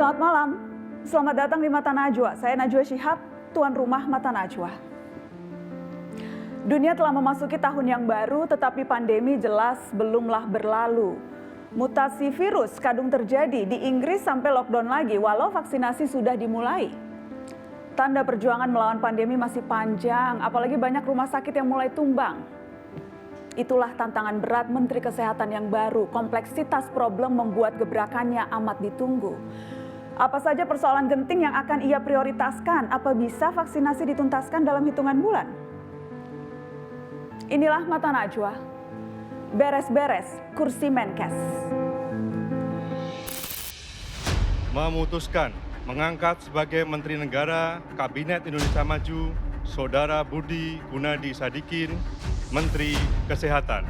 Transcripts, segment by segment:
Selamat malam, selamat datang di Mata Najwa. Saya Najwa Shihab, tuan rumah Mata Najwa. Dunia telah memasuki tahun yang baru, tetapi pandemi jelas belumlah berlalu. Mutasi virus kadung terjadi di Inggris sampai lockdown lagi, walau vaksinasi sudah dimulai. Tanda perjuangan melawan pandemi masih panjang, apalagi banyak rumah sakit yang mulai tumbang. Itulah tantangan berat Menteri Kesehatan yang baru. Kompleksitas problem membuat gebrakannya amat ditunggu. Apa saja persoalan genting yang akan ia prioritaskan? Apa bisa vaksinasi dituntaskan dalam hitungan bulan? Inilah Mata Najwa. Beres-beres kursi Menkes. Memutuskan mengangkat sebagai Menteri Negara Kabinet Indonesia Maju Saudara Budi Gunadi Sadikin, Menteri Kesehatan.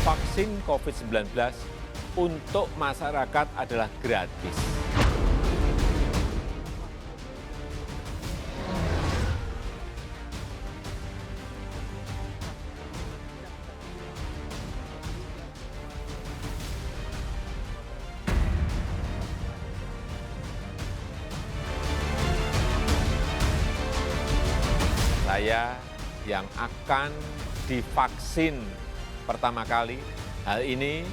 Vaksin COVID-19 untuk masyarakat adalah gratis. Saya yang akan divaksin pertama kali, hal ini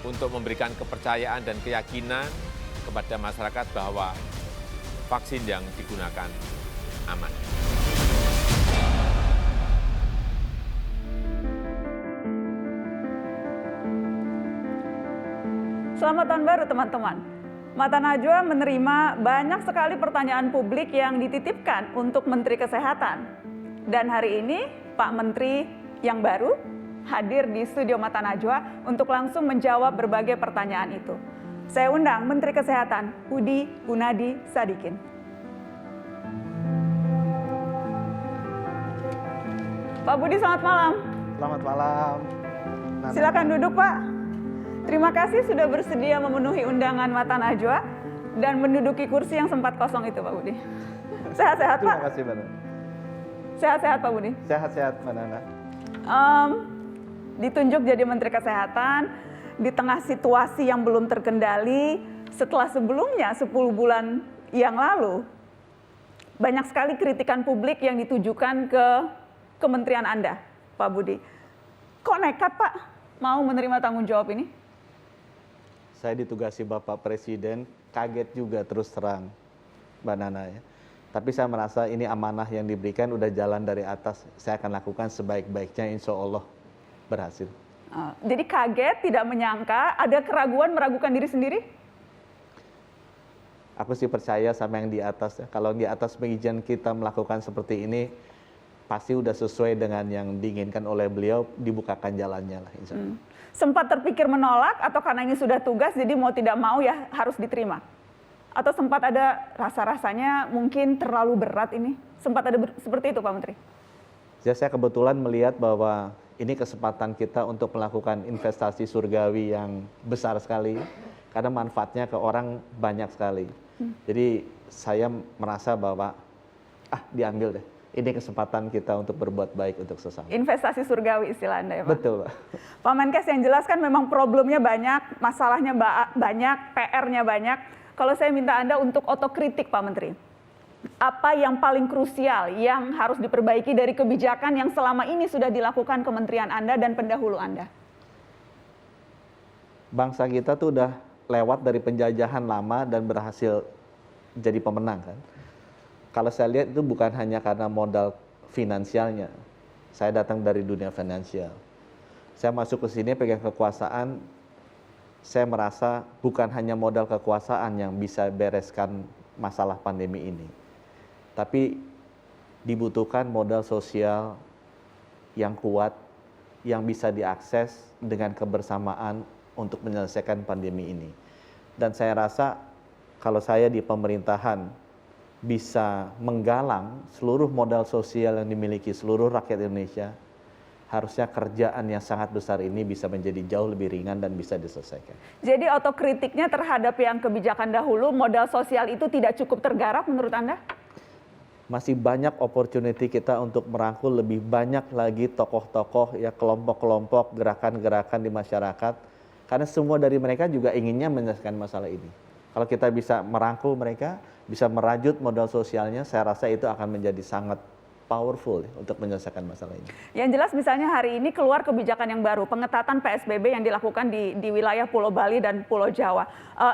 untuk memberikan kepercayaan dan keyakinan kepada masyarakat bahwa vaksin yang digunakan aman. Selamat tahun baru teman-teman. Mata Najwa menerima banyak sekali pertanyaan publik yang dititipkan untuk Menteri Kesehatan. Dan hari ini Pak Menteri yang baru hadir di studio Mata Najwa untuk langsung menjawab berbagai pertanyaan itu. Saya undang Menteri Kesehatan Budi Gunadi Sadikin. Pak Budi, selamat malam. Selamat malam. Silakan duduk, Pak. Terima kasih sudah bersedia memenuhi undangan Mata Najwa dan menduduki kursi yang sempat kosong itu, Pak Budi. Sehat-sehat, Pak. Terima kasih, Mbak. Sehat-sehat, Pak Budi. Sehat-sehat, Mbak Nana. Ditunjuk jadi Menteri Kesehatan di tengah situasi yang belum terkendali setelah sebelumnya 10 bulan yang lalu. Banyak sekali kritikan publik yang ditujukan ke kementerian Anda, Pak Budi. Kok nekat, Pak, mau menerima tanggung jawab ini? Saya ditugasi Bapak Presiden, kaget juga terus terang, Mbak Nana ya. Tapi saya merasa ini amanah yang diberikan udah jalan dari atas. Saya akan lakukan sebaik-baiknya, insya Allah berhasil. Jadi kaget, tidak menyangka, ada keraguan, meragukan diri sendiri? Aku sih percaya sama yang di atas ya. Kalau di atas mengizinkan kita melakukan seperti ini, pasti udah sesuai dengan yang diinginkan oleh beliau, dibukakan jalannya lah, insya Allah. Sempat terpikir menolak atau karena ini sudah tugas, jadi mau tidak mau ya harus diterima? Atau sempat ada rasa-rasanya mungkin terlalu berat ini? Sempat ada seperti itu, Pak Menteri? Ya, saya kebetulan melihat bahwa ini kesempatan kita untuk melakukan investasi surgawi yang besar sekali, karena manfaatnya ke orang banyak sekali. Jadi saya merasa bahwa, diambil deh. Ini kesempatan kita untuk berbuat baik untuk sesama. Investasi surgawi istilah Anda ya, Pak? Betul, Pak. Pak Menkes yang jelaskan memang problemnya banyak, masalahnya banyak, PR-nya banyak. Kalau saya minta Anda untuk otokritik, Pak Menteri. Apa yang paling krusial yang harus diperbaiki dari kebijakan yang selama ini sudah dilakukan kementerian Anda dan pendahulu Anda? Bangsa kita tuh udah lewat dari penjajahan lama dan berhasil jadi pemenang kan. Kalau saya lihat itu bukan hanya karena modal finansialnya. Saya datang dari dunia finansial. Saya masuk ke sini pegang kekuasaan, saya merasa bukan hanya modal kekuasaan yang bisa bereskan masalah pandemi ini. Tapi dibutuhkan modal sosial yang kuat, yang bisa diakses dengan kebersamaan untuk menyelesaikan pandemi ini. Dan saya rasa kalau saya di pemerintahan bisa menggalang seluruh modal sosial yang dimiliki seluruh rakyat Indonesia, harusnya kerjaan yang sangat besar ini bisa menjadi jauh lebih ringan dan bisa diselesaikan. Jadi otokritiknya terhadap yang kebijakan dahulu, modal sosial itu tidak cukup tergarap menurut Anda? Masih banyak opportunity kita untuk merangkul lebih banyak lagi tokoh-tokoh, ya kelompok-kelompok, gerakan-gerakan di masyarakat. Karena semua dari mereka juga inginnya menyelesaikan masalah ini. Kalau kita bisa merangkul mereka, bisa merajut modal sosialnya, saya rasa itu akan menjadi sangat powerful ya, untuk menyelesaikan masalah ini. Yang jelas misalnya hari ini keluar kebijakan yang baru, pengetatan PSBB yang dilakukan di wilayah Pulau Bali dan Pulau Jawa.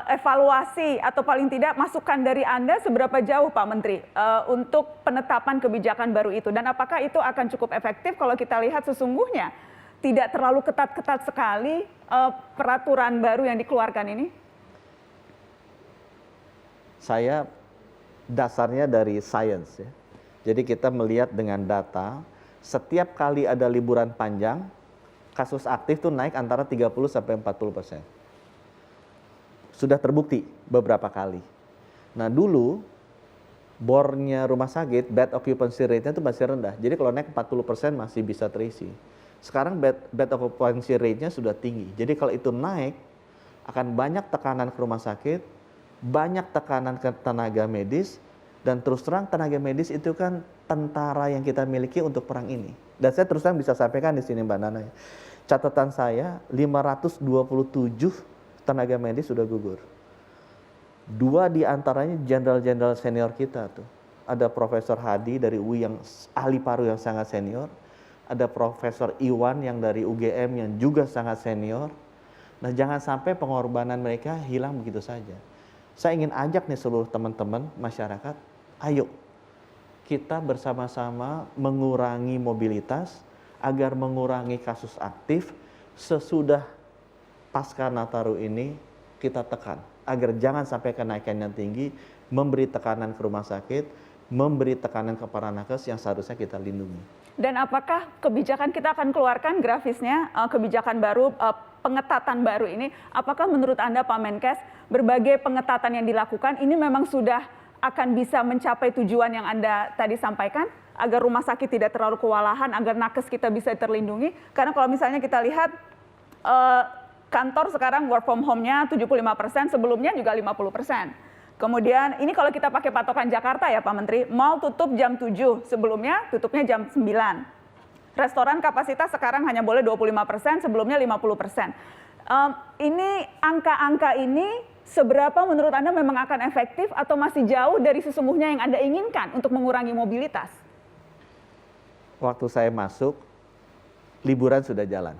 Evaluasi atau paling tidak masukan dari Anda seberapa jauh Pak Menteri untuk penetapan kebijakan baru itu? Dan apakah itu akan cukup efektif kalau kita lihat sesungguhnya tidak terlalu ketat-ketat sekali peraturan baru yang dikeluarkan ini? Saya dasarnya dari science ya. Jadi kita melihat dengan data, setiap kali ada liburan panjang, kasus aktif tuh naik antara 30-40%. Sudah terbukti beberapa kali. Nah dulu, bornya rumah sakit, bed occupancy rate-nya itu masih rendah. Jadi kalau naik 40% masih bisa terisi. Sekarang bed occupancy rate-nya sudah tinggi. Jadi kalau itu naik, akan banyak tekanan ke rumah sakit, banyak tekanan ke tenaga medis, dan terus terang tenaga medis itu kan tentara yang kita miliki untuk perang ini. Dan saya terus terang bisa sampaikan di sini Mbak Nana. Catatan saya 527 tenaga medis sudah gugur. 2 di antaranya jenderal-jenderal senior kita tuh. Ada Profesor Hadi dari UI yang ahli paru yang sangat senior. Ada Profesor Iwan yang dari UGM yang juga sangat senior. Nah jangan sampai pengorbanan mereka hilang begitu saja. Saya ingin ajak nih seluruh teman-teman masyarakat, ayo kita bersama-sama mengurangi mobilitas agar mengurangi kasus aktif. Sesudah pasca Nataru ini kita tekan agar jangan sampai kenaikan yang tinggi, memberi tekanan ke rumah sakit, memberi tekanan ke para nakes yang seharusnya kita lindungi. Dan apakah kebijakan kita akan keluarkan grafisnya, kebijakan baru, pengetatan baru ini, apakah menurut Anda Pak Menkes, berbagai pengetatan yang dilakukan ini memang sudah akan bisa mencapai tujuan yang Anda tadi sampaikan, agar rumah sakit tidak terlalu kewalahan, agar nakes kita bisa terlindungi? Karena kalau misalnya kita lihat kantor sekarang work from home-nya 75%, sebelumnya juga 50%. Kemudian ini kalau kita pakai patokan Jakarta ya Pak Menteri, mall tutup jam 7, sebelumnya tutupnya jam 9. Restoran kapasitas sekarang hanya boleh 25%, sebelumnya 50%. Ini angka-angka ini seberapa menurut Anda memang akan efektif atau masih jauh dari sesungguhnya yang Anda inginkan untuk mengurangi mobilitas? Waktu saya masuk, liburan sudah jalan.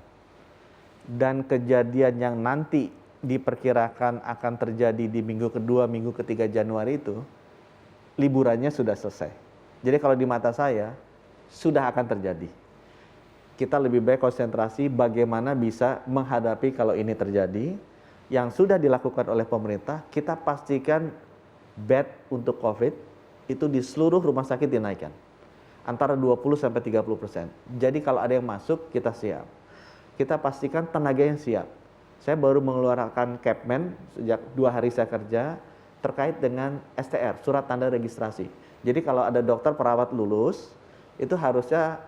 Dan kejadian yang nanti diperkirakan akan terjadi di minggu kedua, minggu ketiga Januari itu, liburannya sudah selesai. Jadi kalau di mata saya, sudah akan terjadi. Kita lebih baik konsentrasi bagaimana bisa menghadapi kalau ini terjadi. Yang sudah dilakukan oleh pemerintah, kita pastikan bed untuk COVID itu di seluruh rumah sakit dinaikkan. Antara 20-30%. Jadi kalau ada yang masuk, kita siap. Kita pastikan tenaga yang siap. Saya baru mengeluarkan Kepmen sejak 2 hari saya kerja terkait dengan STR, surat tanda registrasi. Jadi kalau ada dokter perawat lulus, itu harusnya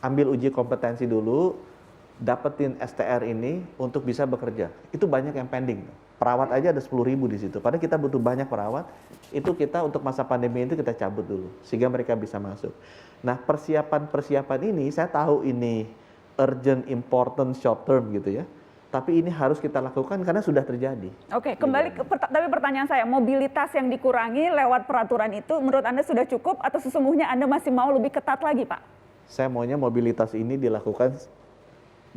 ambil uji kompetensi dulu, dapetin STR ini untuk bisa bekerja. Itu banyak yang pending. Perawat aja ada 10.000 di situ. Padahal kita butuh banyak perawat, itu kita untuk masa pandemi itu kita cabut dulu, sehingga mereka bisa masuk. Nah persiapan-persiapan ini saya tahu ini urgent, important, short term gitu ya. Tapi ini harus kita lakukan karena sudah terjadi. Oke, kembali ke tapi pertanyaan saya, mobilitas yang dikurangi lewat peraturan itu menurut Anda sudah cukup atau sesungguhnya Anda masih mau lebih ketat lagi, Pak? Saya maunya mobilitas ini dilakukan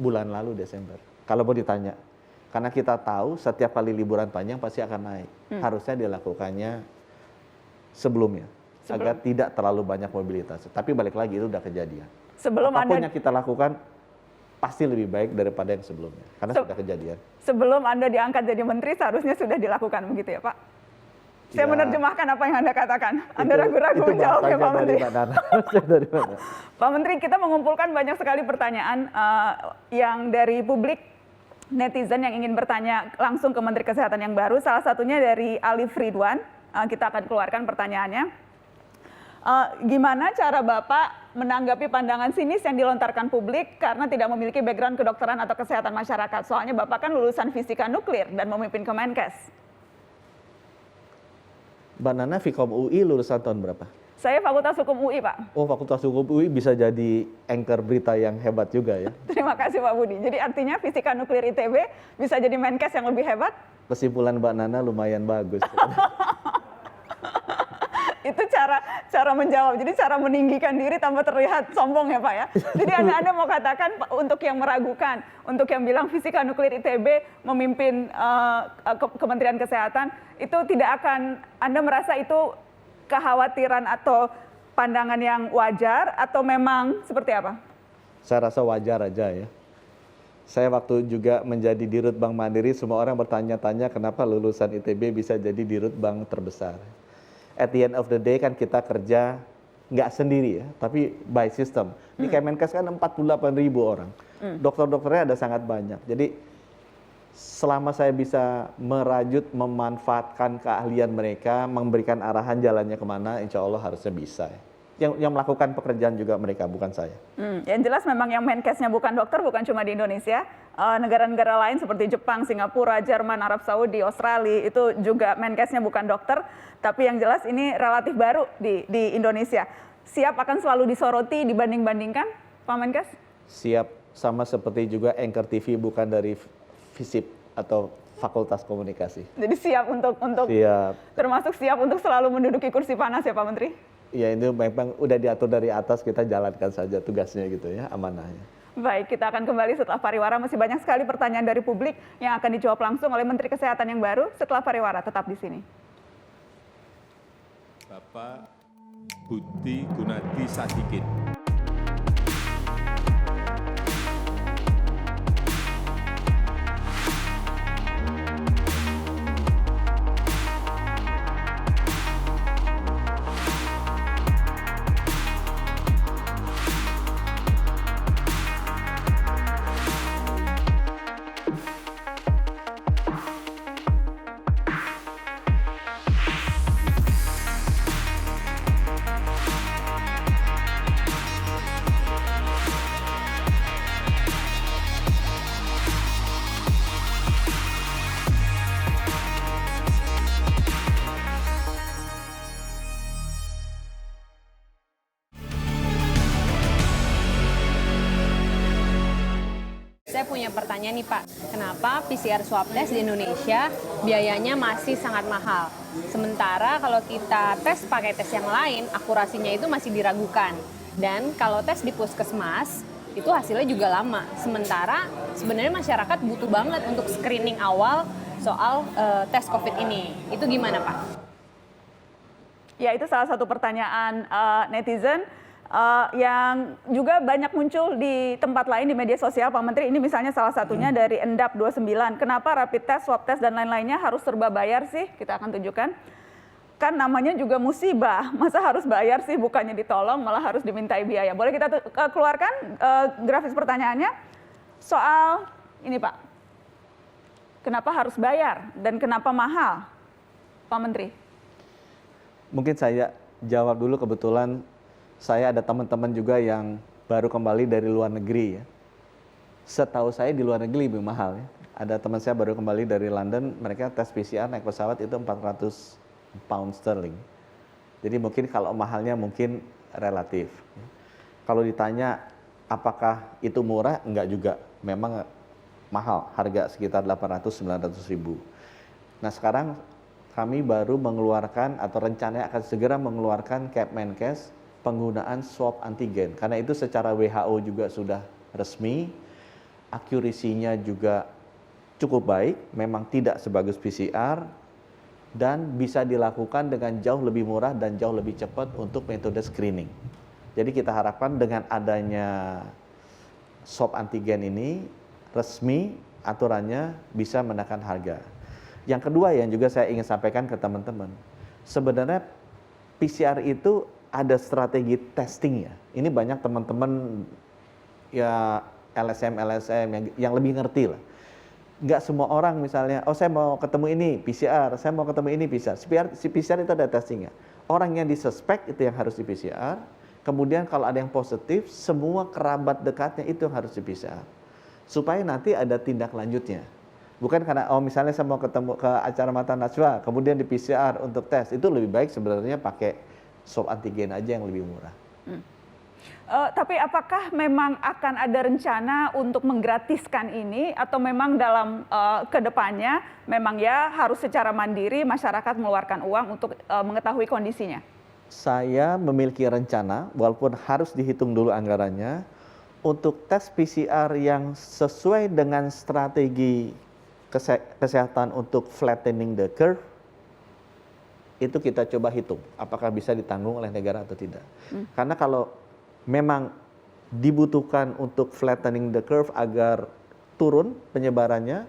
bulan lalu Desember. Kalau mau ditanya, karena kita tahu setiap kali liburan panjang pasti akan naik. Harusnya dilakukannya sebelumnya, agar tidak terlalu banyak mobilitas. Tapi balik lagi itu udah kejadian. Apapun yang kita lakukan pasti lebih baik daripada yang sebelumnya, karena sudah kejadian. Sebelum Anda diangkat jadi menteri, seharusnya sudah dilakukan begitu ya Pak? Saya menerjemahkan apa yang Anda katakan. Anda ragu-ragu menjawab ya Pak Menteri. Pak Menteri, kita mengumpulkan banyak sekali pertanyaan yang dari publik, netizen yang ingin bertanya langsung ke Menteri Kesehatan yang baru. Salah satunya dari Alif Ridwan, kita akan keluarkan pertanyaannya. Gimana cara Bapak menanggapi pandangan sinis yang dilontarkan publik karena tidak memiliki background kedokteran atau kesehatan masyarakat? Soalnya Bapak kan lulusan fisika nuklir dan memimpin Kemenkes. Mbak Nana Vkom UI lulusan tahun berapa? Saya Fakultas Hukum UI, Pak. Oh, Fakultas Hukum UI bisa jadi anchor berita yang hebat juga ya. Terima kasih Pak Budi. Jadi artinya fisika nuklir ITB bisa jadi Menkes yang lebih hebat? Kesimpulan Mbak Nana lumayan bagus. Itu cara menjawab. Jadi cara meninggikan diri tanpa terlihat sombong ya Pak ya. Jadi Anda mau katakan untuk yang meragukan, untuk yang bilang fisika nuklir ITB memimpin Kementerian Kesehatan, itu tidak akan, Anda merasa itu kekhawatiran atau pandangan yang wajar atau memang seperti apa? Saya rasa wajar aja ya. Saya waktu juga menjadi Dirut Bank Mandiri, semua orang bertanya-tanya kenapa lulusan ITB bisa jadi Dirut Bank terbesar. At the end of the day kan kita kerja nggak sendiri ya, tapi by system. Di Kemenkes kan 48.000 orang. Dokter-dokternya ada sangat banyak. Jadi selama saya bisa merajut, memanfaatkan keahlian mereka, memberikan arahan jalannya kemana, insya Allah harusnya bisa. Yang melakukan pekerjaan juga mereka, bukan saya. Yang jelas memang yang Menkesnya bukan dokter, bukan cuma di Indonesia. Negara-negara lain seperti Jepang, Singapura, Jerman, Arab Saudi, Australia, itu juga Menkesnya bukan dokter. Tapi yang jelas ini relatif baru di Indonesia. Siap akan selalu disoroti, dibanding-bandingkan, Pak Menkes? Siap, sama seperti juga Anchor TV bukan dari FISIP atau Fakultas Komunikasi. Jadi siap untuk Siap. termasuk siap untuk selalu menduduki kursi panas ya Pak Menteri? Ya itu memang udah diatur dari atas, kita jalankan saja tugasnya gitu ya, amanahnya. Baik, kita akan kembali setelah pariwara. Masih banyak sekali pertanyaan dari publik yang akan dijawab langsung oleh Menteri Kesehatan yang baru setelah pariwara. Tetap di sini. Bapak Budi Gunadi Sadikin. Saya punya pertanyaan nih Pak, kenapa PCR swab test di Indonesia biayanya masih sangat mahal? Sementara kalau kita tes pakai tes yang lain, akurasinya itu masih diragukan. Dan kalau tes di puskesmas, itu hasilnya juga lama. Sementara sebenarnya masyarakat butuh banget untuk screening awal soal tes COVID ini. Itu gimana Pak? Ya, itu salah satu pertanyaan netizen. Yang juga banyak muncul di tempat lain di media sosial, Pak Menteri. Ini misalnya salah satunya dari Endap 29. Kenapa rapid test, swab test, dan lain-lainnya harus serba bayar sih? Kita akan tunjukkan. Kan namanya juga musibah. Masa harus bayar sih, bukannya ditolong, malah harus dimintai biaya. Boleh kita keluarkan grafis pertanyaannya? Soal ini Pak. Kenapa harus bayar dan kenapa mahal? Pak Menteri. Mungkin saya jawab dulu, kebetulan saya ada teman-teman juga yang baru kembali dari luar negeri ya. Setahu saya di luar negeri lebih mahal ya. Ada teman saya baru kembali dari London, mereka tes PCR naik pesawat itu 400 pound sterling. Jadi mungkin kalau mahalnya mungkin relatif. Kalau ditanya apakah itu murah, enggak juga. Memang mahal, harga sekitar 800-900 ribu. Nah sekarang kami baru mengeluarkan atau rencananya akan segera mengeluarkan Kemenkes penggunaan swab antigen, karena itu secara WHO juga sudah resmi, akurasinya juga cukup baik, memang tidak sebagus PCR, dan bisa dilakukan dengan jauh lebih murah dan jauh lebih cepat untuk metode screening. Jadi kita harapkan dengan adanya swab antigen ini, resmi aturannya bisa menekan harga. Yang kedua yang juga saya ingin sampaikan ke teman-teman, sebenarnya PCR itu ada strategi testingnya. Ini banyak teman-teman ya LSM yang lebih ngerti lah. Nggak semua orang misalnya, oh saya mau ketemu ini PCR, saya mau ketemu ini PCR. Si PCR itu ada testingnya. orang yang disuspek itu yang harus di PCR. Kemudian kalau ada yang positif, semua kerabat dekatnya itu yang harus di PCR. Supaya nanti ada tindak lanjutnya. Bukan karena, misalnya saya mau ketemu ke acara Mata Najwa, kemudian di PCR untuk tes, itu lebih baik sebenarnya pakai swab antigen aja yang lebih murah. Tapi apakah memang akan ada rencana untuk menggratiskan ini, atau memang dalam kedepannya memang ya harus secara mandiri masyarakat mengeluarkan uang untuk mengetahui kondisinya? Saya memiliki rencana, walaupun harus dihitung dulu anggarannya, untuk tes PCR yang sesuai dengan strategi kesehatan untuk flattening the curve, itu kita coba hitung apakah bisa ditanggung oleh negara atau tidak. Karena kalau memang dibutuhkan untuk flattening the curve agar turun penyebarannya,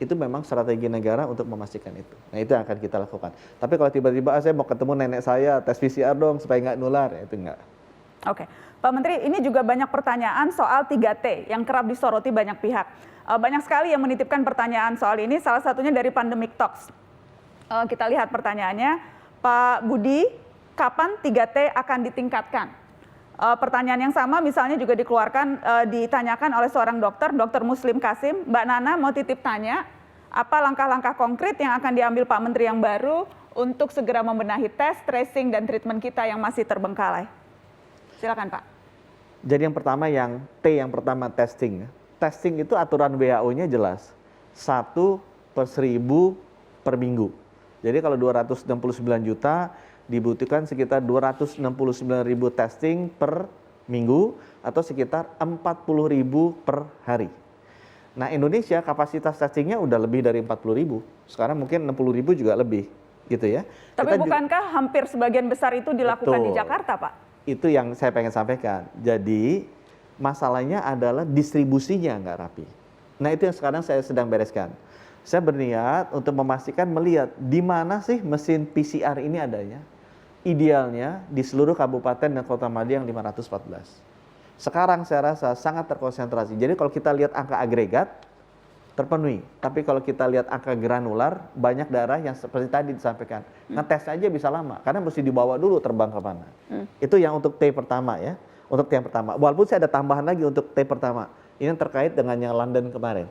itu memang strategi negara untuk memastikan itu. Nah, itu yang akan kita lakukan. Tapi kalau tiba-tiba saya mau ketemu nenek saya, tes PCR dong supaya nggak nular, ya itu nggak. Oke, Pak Menteri, ini juga banyak pertanyaan soal 3T yang kerap disoroti banyak pihak. Banyak sekali yang menitipkan pertanyaan soal ini, salah satunya dari Pandemic Talks. Kita lihat pertanyaannya, Pak Budi, kapan 3T akan ditingkatkan? Pertanyaan yang sama misalnya juga ditanyakan oleh seorang dokter, Dr. Muslim Kasim. Mbak Nana mau titip tanya, apa langkah-langkah konkret yang akan diambil Pak Menteri yang baru untuk segera membenahi tes, tracing, dan treatment kita yang masih terbengkalai? Silakan Pak. Jadi yang pertama, yang T yang pertama testing. Testing itu aturan WHO-nya jelas, 1/1000 per minggu. Jadi kalau 269 juta, dibutuhkan sekitar 269.000 testing per minggu atau sekitar 40.000 per hari. Nah, Indonesia kapasitas testingnya udah lebih dari 40.000. Sekarang mungkin 60.000 juga lebih, gitu ya. Tapi bukankah hampir sebagian besar itu dilakukan di Jakarta, Pak? Itu yang saya pengen sampaikan. Jadi masalahnya adalah distribusinya nggak rapi. Nah, itu yang sekarang saya sedang bereskan. Saya berniat untuk memastikan melihat di mana sih mesin PCR ini adanya. Idealnya di seluruh kabupaten dan kota madya yang 514. Sekarang saya rasa sangat terkonsentrasi. Jadi kalau kita lihat angka agregat terpenuhi. Tapi kalau kita lihat angka granular, banyak daerah yang seperti tadi disampaikan. Ngetes aja bisa lama karena mesti dibawa dulu terbang ke mana. Itu yang untuk T pertama ya. Untuk T yang pertama. Walaupun saya ada tambahan lagi untuk T pertama. Ini terkait dengan yang London kemarin.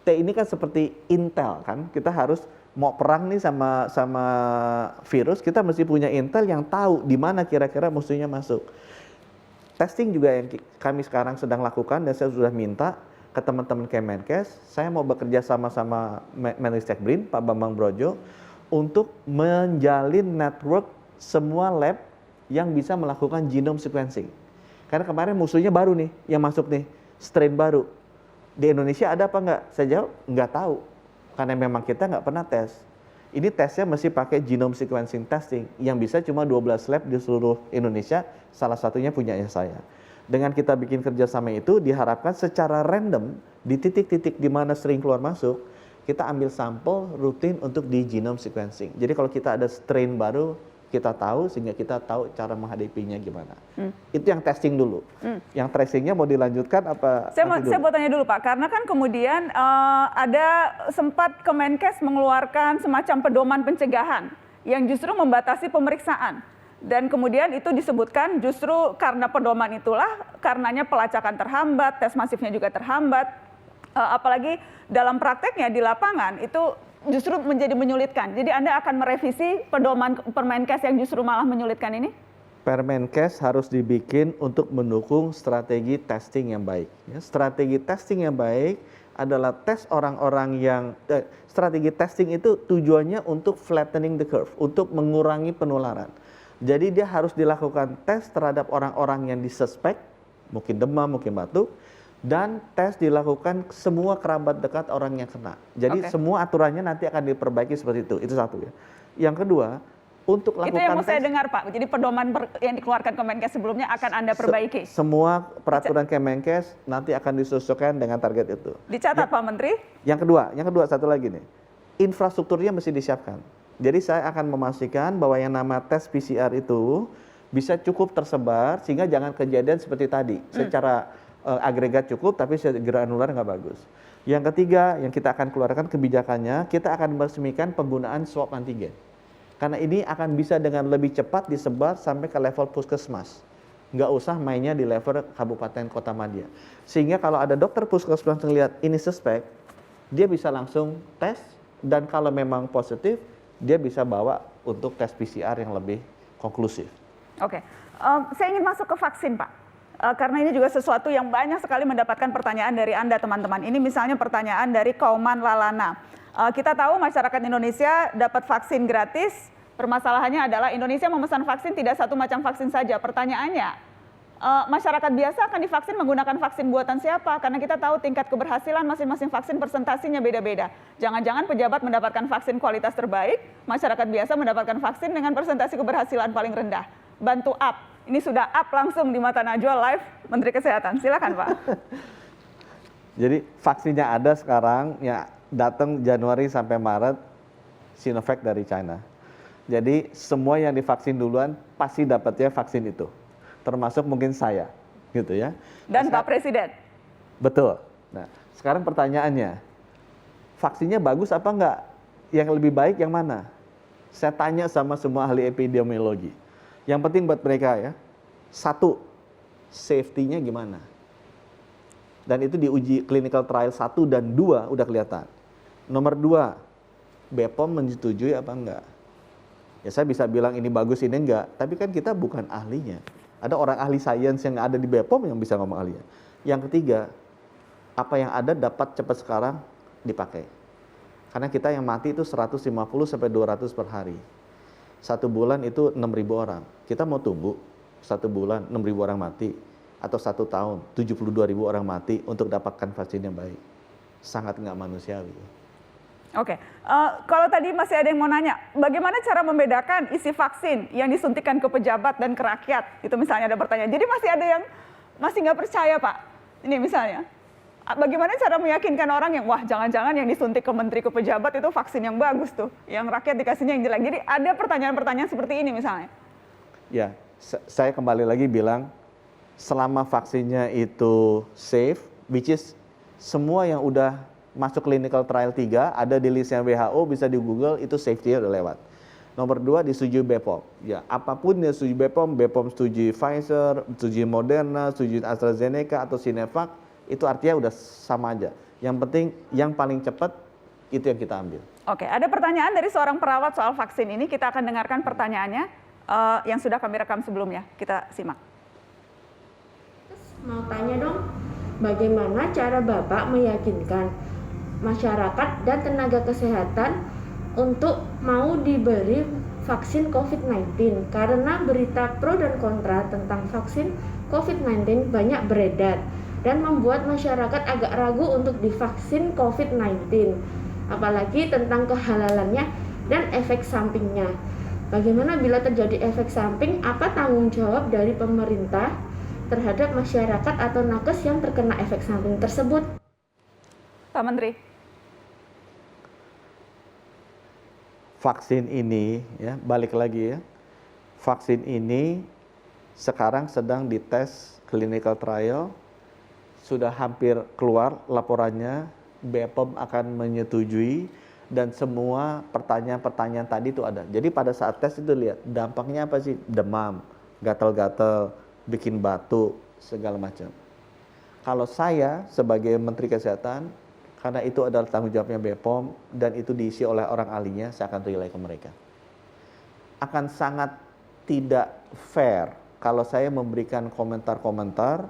T ini kan seperti intel kan. Kita harus mau perang nih sama virus, kita mesti punya intel yang tahu di mana kira-kira musuhnya masuk. Testing juga yang kami sekarang sedang lakukan dan saya sudah minta ke teman-teman Kemenkes, saya mau bekerja sama Menristek-Brin, Pak Bambang Brojo, untuk menjalin network semua lab yang bisa melakukan genome sequencing. Karena kemarin musuhnya baru nih, yang masuk nih, strain baru. Di Indonesia ada apa enggak? Saya jawab, enggak tahu. Karena memang kita nggak pernah tes. Ini tesnya mesti pakai genome sequencing testing yang bisa cuma 12 lab di seluruh Indonesia, salah satunya punyanya saya. Dengan kita bikin kerjasama itu diharapkan secara random di titik-titik di mana sering keluar masuk, kita ambil sampel rutin untuk di genome sequencing. Jadi kalau kita ada strain baru, kita tahu sehingga kita tahu cara menghadapinya gimana. Itu yang testing dulu. Yang tracingnya mau dilanjutkan apa? Saya mau tanya dulu Pak, karena kan kemudian ada sempat Kemenkes mengeluarkan semacam pedoman pencegahan yang justru membatasi pemeriksaan. Dan kemudian itu disebutkan justru karena pedoman itulah, karenanya pelacakan terhambat, tes masifnya juga terhambat. Apalagi dalam prakteknya di lapangan itu justru menjadi menyulitkan. Jadi Anda akan merevisi pedoman Permenkes yang justru malah menyulitkan ini? Permenkes harus dibikin untuk mendukung strategi testing yang baik. Ya, strategi testing yang baik adalah tes orang-orang yang strategi testing itu tujuannya untuk flattening the curve, untuk mengurangi penularan. Jadi dia harus dilakukan tes terhadap orang-orang yang disuspek, mungkin demam, mungkin batuk, dan tes dilakukan semua kerabat dekat orang yang kena. Jadi semua aturannya nanti akan diperbaiki seperti itu satu ya. Yang kedua, untuk lakukan itu yang mau tes, saya dengar Pak, jadi pedoman yang dikeluarkan Kemenkes sebelumnya akan Anda perbaiki? Semua peraturan Kemenkes nanti akan disesuaikan dengan target itu. Dicatat Pak Menteri. Yang kedua satu lagi nih, infrastrukturnya mesti disiapkan. Jadi saya akan memastikan bahwa yang nama tes PCR itu bisa cukup tersebar sehingga jangan kejadian seperti tadi. Secara agregat cukup tapi granular nggak bagus. Yang ketiga yang kita akan keluarkan kebijakannya, kita akan meresmikan penggunaan swab antigen. Karena ini akan bisa dengan lebih cepat disebar sampai ke level puskesmas. Nggak usah mainnya di level kabupaten kota madya. Sehingga kalau ada dokter puskesmas yang lihat ini suspek, dia bisa langsung tes, dan kalau memang positif, dia bisa bawa untuk tes PCR yang lebih konklusif. Oke, saya ingin masuk ke vaksin, Pak. Karena ini juga sesuatu yang banyak sekali mendapatkan pertanyaan dari Anda, teman-teman. Ini misalnya pertanyaan dari Kauman Lalana. Kita tahu masyarakat Indonesia dapat vaksin gratis. Permasalahannya adalah Indonesia memesan vaksin tidak satu macam vaksin saja. Pertanyaannya, masyarakat biasa akan divaksin menggunakan vaksin buatan siapa? Karena kita tahu tingkat keberhasilan masing-masing vaksin persentasinya beda-beda. Jangan-jangan pejabat mendapatkan vaksin kualitas terbaik, masyarakat biasa mendapatkan vaksin dengan persentase keberhasilan paling rendah. Bantu up. Ini sudah up langsung di mata Najwa live Menteri Kesehatan. Silakan, Pak. Jadi vaksinnya ada sekarang, ya datang Januari sampai Maret, Sinovac dari China. Jadi semua yang divaksin duluan pasti dapatnya vaksin itu. Termasuk mungkin saya, gitu ya. Dan Pak Presiden. Betul. Nah, sekarang pertanyaannya, vaksinnya bagus apa enggak? Yang lebih baik yang mana? Saya tanya sama semua ahli epidemiologi. Yang penting buat mereka ya, satu, safety-nya gimana? Dan itu diuji clinical trial 1 dan 2 udah kelihatan. Nomor 2, BPOM menyetujui apa enggak? Ya saya bisa bilang ini bagus, ini enggak, tapi kan kita bukan ahlinya. Ada orang ahli sains yang ada di BPOM yang bisa ngomong ahlinya. Yang ketiga, apa yang ada dapat cepat sekarang dipakai. Karena kita yang mati itu 150 sampai 200 per hari. 1 bulan itu 6.000 orang. Kita mau tunggu 1 bulan 6.000 orang mati, atau 1 tahun 72.000 orang mati untuk dapatkan vaksin yang baik. Sangat nggak manusiawi. Oke, kalau tadi masih ada yang mau nanya, bagaimana cara membedakan isi vaksin yang disuntikan ke pejabat dan ke rakyat? Itu misalnya ada pertanyaan. Jadi masih ada yang masih nggak percaya, Pak. Ini misalnya, bagaimana cara meyakinkan orang yang, wah jangan-jangan yang disuntik ke menteri, ke pejabat itu vaksin yang bagus tuh, yang rakyat dikasihnya yang jelek. Jadi ada pertanyaan-pertanyaan seperti ini misalnya. Ya, saya kembali lagi bilang, selama vaksinnya itu safe, which is semua yang udah masuk clinical trial 3, ada di listnya WHO, bisa di Google, itu safety-nya udah lewat. Nomor 2, disetujui BPOM. Ya, apapun yang disetujui BPOM, BPOM setujui Pfizer, setujui Moderna, setujui AstraZeneca atau Sinovac, itu artinya udah sama aja. Yang penting, yang paling cepat, itu yang kita ambil. Oke, ada pertanyaan dari seorang perawat soal vaksin ini. Kita akan dengarkan pertanyaannya yang sudah kami rekam sebelumnya. Kita simak. Mau tanya dong, bagaimana cara Bapak meyakinkan masyarakat dan tenaga kesehatan untuk mau diberi vaksin COVID-19? Karena berita pro dan kontra tentang vaksin COVID-19 banyak beredar dan membuat masyarakat agak ragu untuk divaksin COVID-19, apalagi tentang kehalalannya dan efek sampingnya. Bagaimana bila terjadi efek samping? Apa tanggung jawab dari pemerintah terhadap masyarakat atau nakes yang terkena efek samping tersebut? Pak Menteri. Vaksin ini, ya balik lagi ya, vaksin ini sekarang sedang dites clinical trial, sudah hampir keluar laporannya, BPOM akan menyetujui, dan semua pertanyaan-pertanyaan tadi itu ada. Jadi pada saat tes itu lihat, dampaknya apa sih? Demam, gatal-gatal, bikin batuk, segala macam. Kalau saya sebagai Menteri Kesehatan, karena itu adalah tanggung jawabnya BPOM dan itu diisi oleh orang ahlinya, saya akan relay ke mereka. Akan sangat tidak fair kalau saya memberikan komentar-komentar,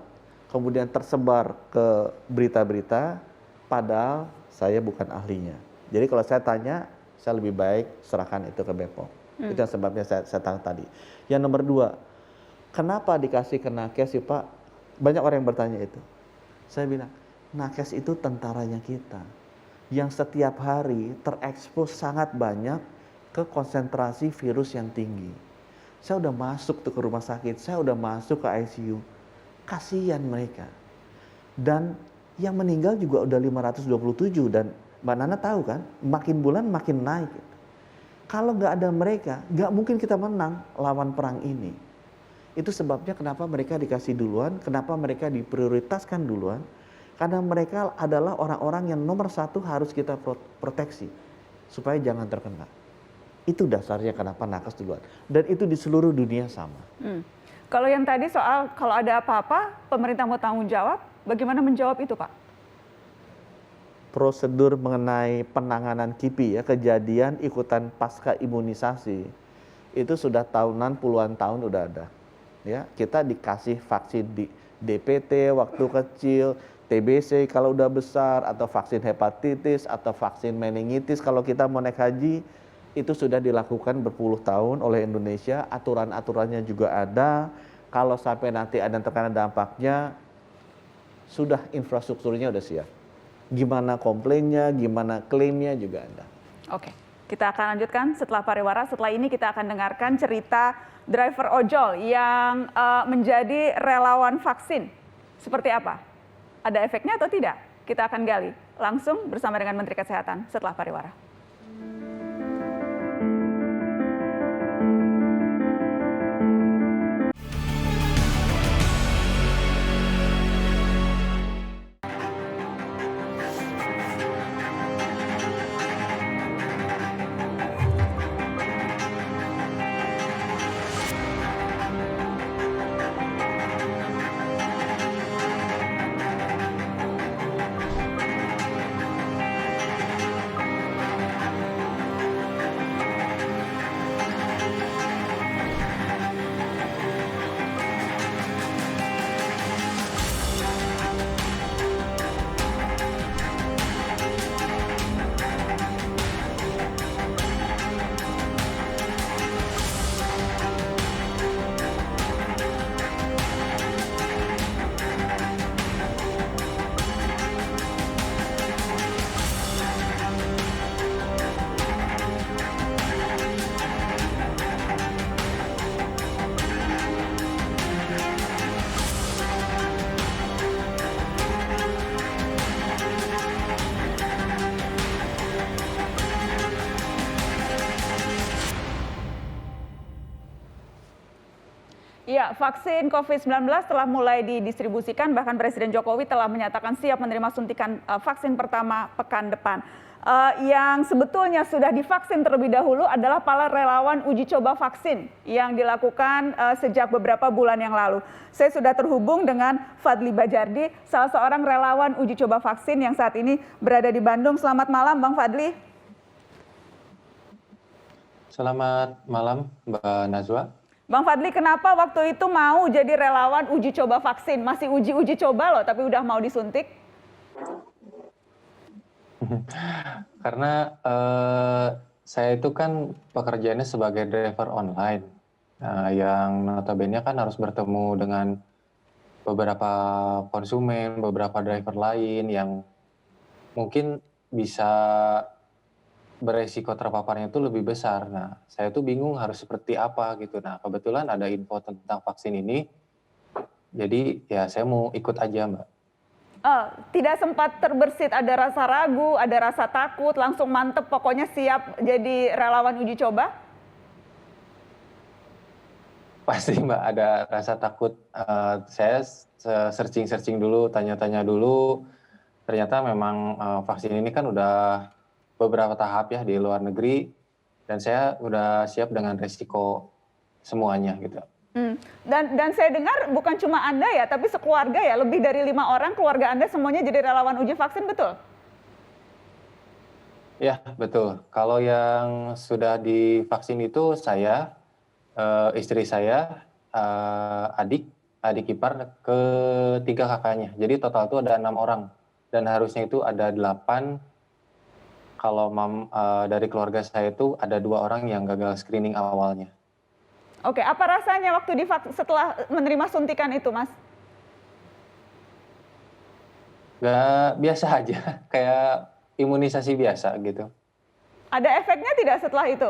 kemudian tersebar ke berita-berita, padahal saya bukan ahlinya. Jadi kalau saya tanya, saya lebih baik serahkan itu ke BPOM. Itu yang sebabnya saya tanya tadi. Yang nomor 2, kenapa dikasih ke nakes sih Pak? Banyak orang yang bertanya itu. Saya bilang, nakes itu tentaranya kita, yang setiap hari terekspos sangat banyak ke konsentrasi virus yang tinggi. Saya udah masuk tuh ke rumah sakit, saya udah masuk ke ICU, kasihan mereka. Dan yang meninggal juga udah 527, dan Mbak Nana tahu kan, makin bulan makin naik. Kalau nggak ada mereka, nggak mungkin kita menang lawan perang ini. Itu sebabnya kenapa mereka dikasih duluan, kenapa mereka diprioritaskan duluan. Karena mereka adalah orang-orang yang nomor 1 harus kita proteksi supaya jangan terkena. Itu dasarnya kenapa nakes duluan. Dan itu di seluruh dunia sama. Kalau yang tadi soal kalau ada apa-apa, pemerintah mau tanggung jawab, bagaimana menjawab itu Pak? Prosedur mengenai penanganan KIPI ya, kejadian ikutan pasca imunisasi, itu sudah tahunan, puluhan tahun udah ada. Ya, kita dikasih vaksin di DPT waktu kecil, TBC kalau udah besar, atau vaksin hepatitis, atau vaksin meningitis kalau kita mau naik haji, itu sudah dilakukan berpuluh tahun oleh Indonesia, aturan-aturannya juga ada. Kalau sampai nanti ada yang terkena dampaknya, sudah infrastrukturnya udah siap. Gimana komplainnya, gimana klaimnya juga ada. Oke, kita akan lanjutkan setelah pariwara. Setelah ini kita akan dengarkan cerita driver ojol yang menjadi relawan vaksin. Seperti apa? Ada efeknya atau tidak? Kita akan gali langsung bersama dengan Menteri Kesehatan setelah pariwara. Ya, vaksin COVID-19 telah mulai didistribusikan, bahkan Presiden Jokowi telah menyatakan siap menerima suntikan vaksin pertama pekan depan. Yang sebetulnya sudah divaksin terlebih dahulu adalah para relawan uji coba vaksin yang dilakukan sejak beberapa bulan yang lalu. Saya sudah terhubung dengan Fadli Bajardi, salah seorang relawan uji coba vaksin yang saat ini berada di Bandung. Selamat malam, Bang Fadli. Selamat malam, Mbak Nazwa. Bang Fadli, kenapa waktu itu mau jadi relawan uji coba vaksin? Masih uji coba loh, tapi udah mau disuntik? Karena saya itu kan pekerjaannya sebagai driver online, yang notabene kan harus bertemu dengan beberapa konsumen, beberapa driver lain yang mungkin bisa beresiko terpaparnya itu lebih besar. Nah, saya tuh bingung harus seperti apa gitu. Nah, kebetulan ada info tentang vaksin ini, jadi ya saya mau ikut aja, Mbak. Tidak sempat terbersit ada rasa ragu, ada rasa takut, langsung mantep pokoknya siap jadi relawan uji coba? Pasti Mbak ada rasa takut. Saya searching dulu, tanya-tanya dulu. Ternyata memang vaksin ini kan udah beberapa tahap ya di luar negeri, dan saya udah siap dengan resiko semuanya gitu. Dan saya dengar bukan cuma Anda ya, tapi sekeluarga ya, lebih dari 5 orang keluarga Anda semuanya jadi relawan uji vaksin, betul? Ya, betul. Kalau yang sudah divaksin itu saya, istri saya, adik ipar, ketiga kakaknya. Jadi total itu ada 6 orang. Dan harusnya itu ada 8. Kalau dari keluarga saya itu ada 2 orang yang gagal screening awalnya. Oke, apa rasanya waktu setelah menerima suntikan itu, Mas? Gak biasa aja, kayak imunisasi biasa gitu. Ada efeknya tidak setelah itu?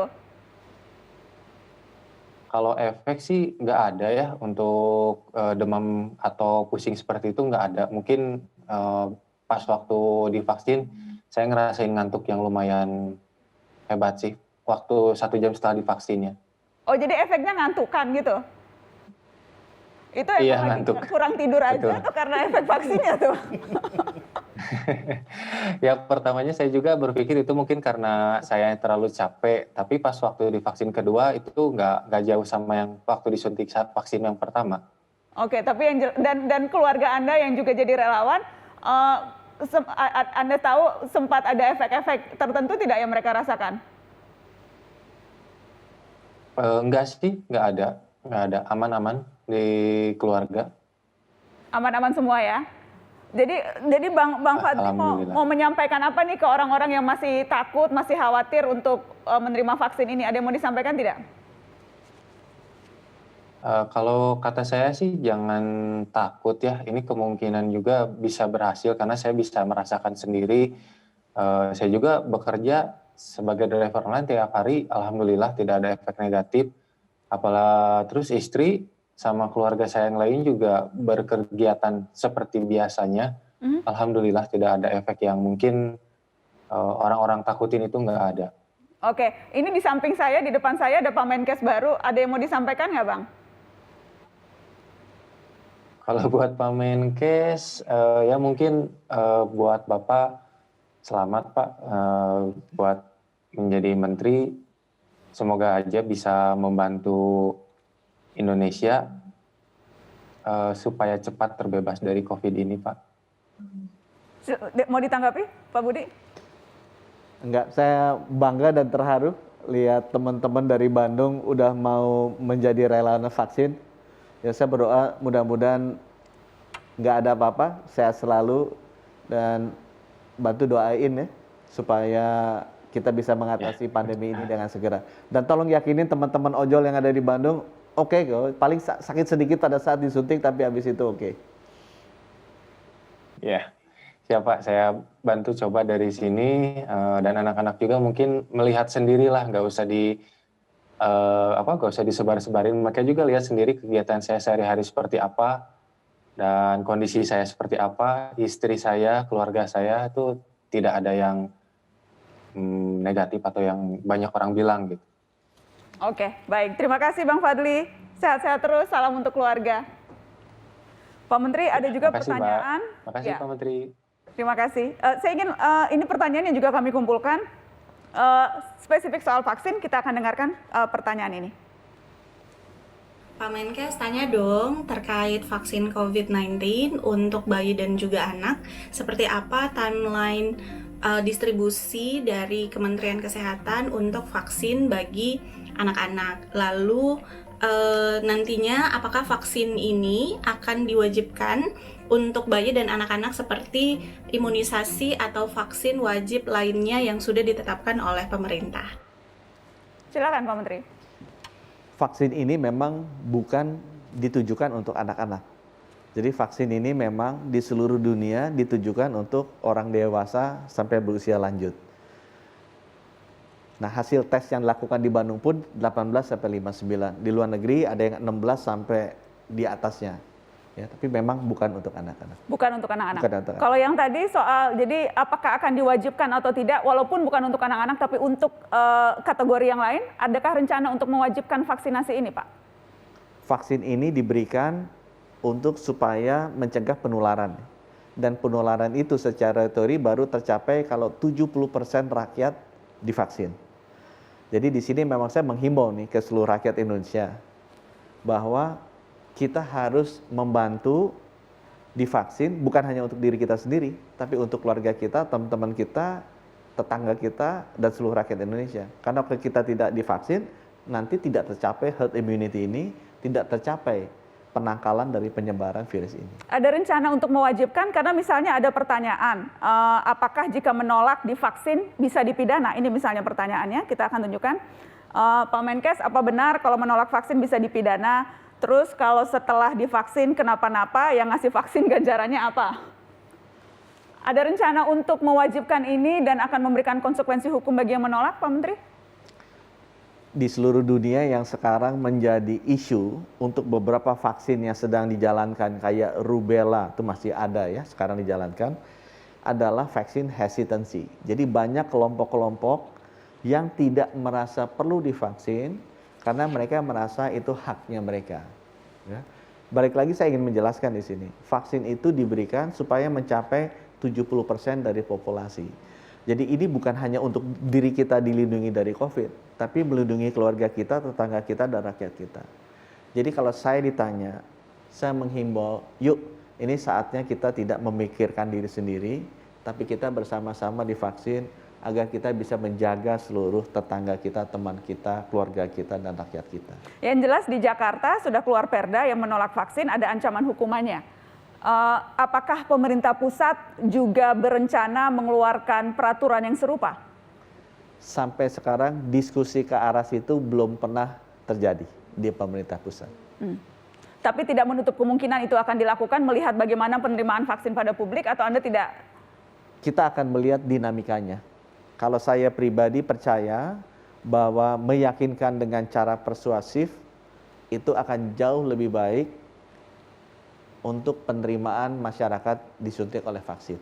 Kalau efek sih nggak ada ya, untuk demam atau pusing seperti itu nggak ada. Mungkin pas waktu divaksin, saya ngerasain ngantuk yang lumayan hebat sih, waktu 1 jam setelah divaksinnya. Oh, jadi efeknya ngantukan gitu? Itu Iya, emang ngantuk. kurang tidur aja. Betul. Atau karena efek vaksinnya tuh? Ya pertamanya saya juga berpikir itu mungkin karena saya terlalu capek, tapi pas waktu di vaksin kedua itu nggak jauh sama yang waktu disuntik vaksin yang pertama. Oke, tapi dan keluarga Anda yang juga jadi relawan, eh, Anda tahu sempat ada efek-efek tertentu tidak yang mereka rasakan? Enggak sih, nggak ada, aman-aman di keluarga. Aman-aman semua ya? Jadi Bang Fadli Alhamdulillah. mau menyampaikan apa nih ke orang-orang yang masih takut, masih khawatir untuk menerima vaksin ini? Ada yang mau disampaikan tidak? Kalau kata saya sih jangan takut ya, ini kemungkinan juga bisa berhasil karena saya bisa merasakan sendiri. Saya juga bekerja sebagai driver online tiap hari, alhamdulillah tidak ada efek negatif. Apalagi terus istri sama keluarga saya yang lain juga berkegiatan seperti biasanya. Alhamdulillah tidak ada efek yang mungkin orang-orang takutin itu nggak ada. Oke, ini di samping saya, di depan saya ada Pak Menkes baru. Ada yang mau disampaikan nggak, Bang? Kalau buat Pak Menkes, ya mungkin buat Bapak selamat Pak buat menjadi menteri. Semoga aja bisa membantu Indonesia supaya cepat terbebas dari COVID ini Pak. Mau ditanggapi, Pak Budi? Enggak, saya bangga dan terharu lihat teman-teman dari Bandung udah mau menjadi relawan vaksin. Ya saya berdoa mudah-mudahan nggak ada apa-apa, sehat selalu dan bantu doain ya supaya kita bisa mengatasi pandemi ini dengan segera. Dan tolong yakinin teman-teman ojol yang ada di Bandung, oke kok, paling sakit sedikit pada saat disuntik tapi habis itu oke. Ya, siapa saya bantu coba dari sini dan anak-anak juga mungkin melihat sendirilah, nggak usah disebar-sebarin. Mereka juga lihat sendiri kegiatan saya sehari-hari seperti apa dan kondisi saya seperti apa. Istri saya, keluarga saya itu tidak ada yang negatif atau yang banyak orang bilang gitu. Oke, baik. Terima kasih Bang Fadli. Sehat-sehat terus. Salam untuk keluarga. Pak Menteri, ada juga pertanyaan. Terima kasih Ya. Pak Menteri. Terima kasih. Saya ingin ini pertanyaan yang juga kami kumpulkan spesifik soal vaksin. Kita akan dengarkan pertanyaan ini. Pak Menkes tanya dong terkait vaksin COVID-19 untuk bayi dan juga anak. Seperti apa timeline distribusi dari Kementerian Kesehatan untuk vaksin bagi anak-anak? Lalu nantinya apakah vaksin ini akan diwajibkan untuk bayi dan anak-anak seperti imunisasi atau vaksin wajib lainnya yang sudah ditetapkan oleh pemerintah? Silakan Pak Menteri. Vaksin ini memang bukan ditujukan untuk anak-anak. Jadi vaksin ini memang di seluruh dunia ditujukan untuk orang dewasa sampai berusia lanjut. Nah, hasil tes yang dilakukan di Bandung pun 18 sampai 59. Di luar negeri ada yang 16 sampai di atasnya. Ya, tapi memang bukan untuk anak-anak. Bukan untuk anak-anak. Bukan untuk anak. Kalau yang tadi soal, jadi apakah akan diwajibkan atau tidak, walaupun bukan untuk anak-anak, tapi untuk kategori yang lain, adakah rencana untuk mewajibkan vaksinasi ini, Pak? Vaksin ini diberikan untuk supaya mencegah penularan. Dan penularan itu secara teori baru tercapai kalau 70% rakyat divaksin. Jadi di sini memang saya menghimbau nih ke seluruh rakyat Indonesia bahwa kita harus membantu divaksin bukan hanya untuk diri kita sendiri, tapi untuk keluarga kita, teman-teman kita, tetangga kita, dan seluruh rakyat Indonesia. Karena kalau kita tidak divaksin, nanti tidak tercapai herd immunity ini, tidak tercapai penangkalan dari penyebaran virus ini. Ada rencana untuk mewajibkan karena misalnya ada pertanyaan, apakah jika menolak divaksin bisa dipidana? Ini misalnya pertanyaannya, kita akan tunjukkan. Pak Menkes, apa benar kalau menolak vaksin bisa dipidana? Terus kalau setelah divaksin kenapa-napa, yang ngasih vaksin ganjarannya apa? Ada rencana untuk mewajibkan ini dan akan memberikan konsekuensi hukum bagi yang menolak, Pak Menteri? Di seluruh dunia yang sekarang menjadi isu untuk beberapa vaksin yang sedang dijalankan, kayak rubella, itu masih ada ya, sekarang dijalankan, adalah vaksin hesitancy. Jadi banyak kelompok-kelompok yang tidak merasa perlu divaksin, karena mereka merasa itu haknya mereka. Ya. Balik lagi saya ingin menjelaskan di sini, vaksin itu diberikan supaya mencapai 70% dari populasi. Jadi ini bukan hanya untuk diri kita dilindungi dari COVID, tapi melindungi keluarga kita, tetangga kita, dan rakyat kita. Jadi kalau saya ditanya, saya menghimbau, yuk ini saatnya kita tidak memikirkan diri sendiri, tapi kita bersama-sama divaksin agar kita bisa menjaga seluruh tetangga kita, teman kita, keluarga kita, dan rakyat kita. Yang jelas di Jakarta sudah keluar perda yang menolak vaksin, ada ancaman hukumannya. Apakah pemerintah pusat juga berencana mengeluarkan peraturan yang serupa? Sampai sekarang diskusi ke arah situ belum pernah terjadi di pemerintah pusat. Tapi tidak menutup kemungkinan itu akan dilakukan melihat bagaimana penerimaan vaksin pada publik, atau Anda tidak? Kita akan melihat dinamikanya. Kalau saya pribadi percaya bahwa meyakinkan dengan cara persuasif itu akan jauh lebih baik untuk penerimaan masyarakat disuntik oleh vaksin.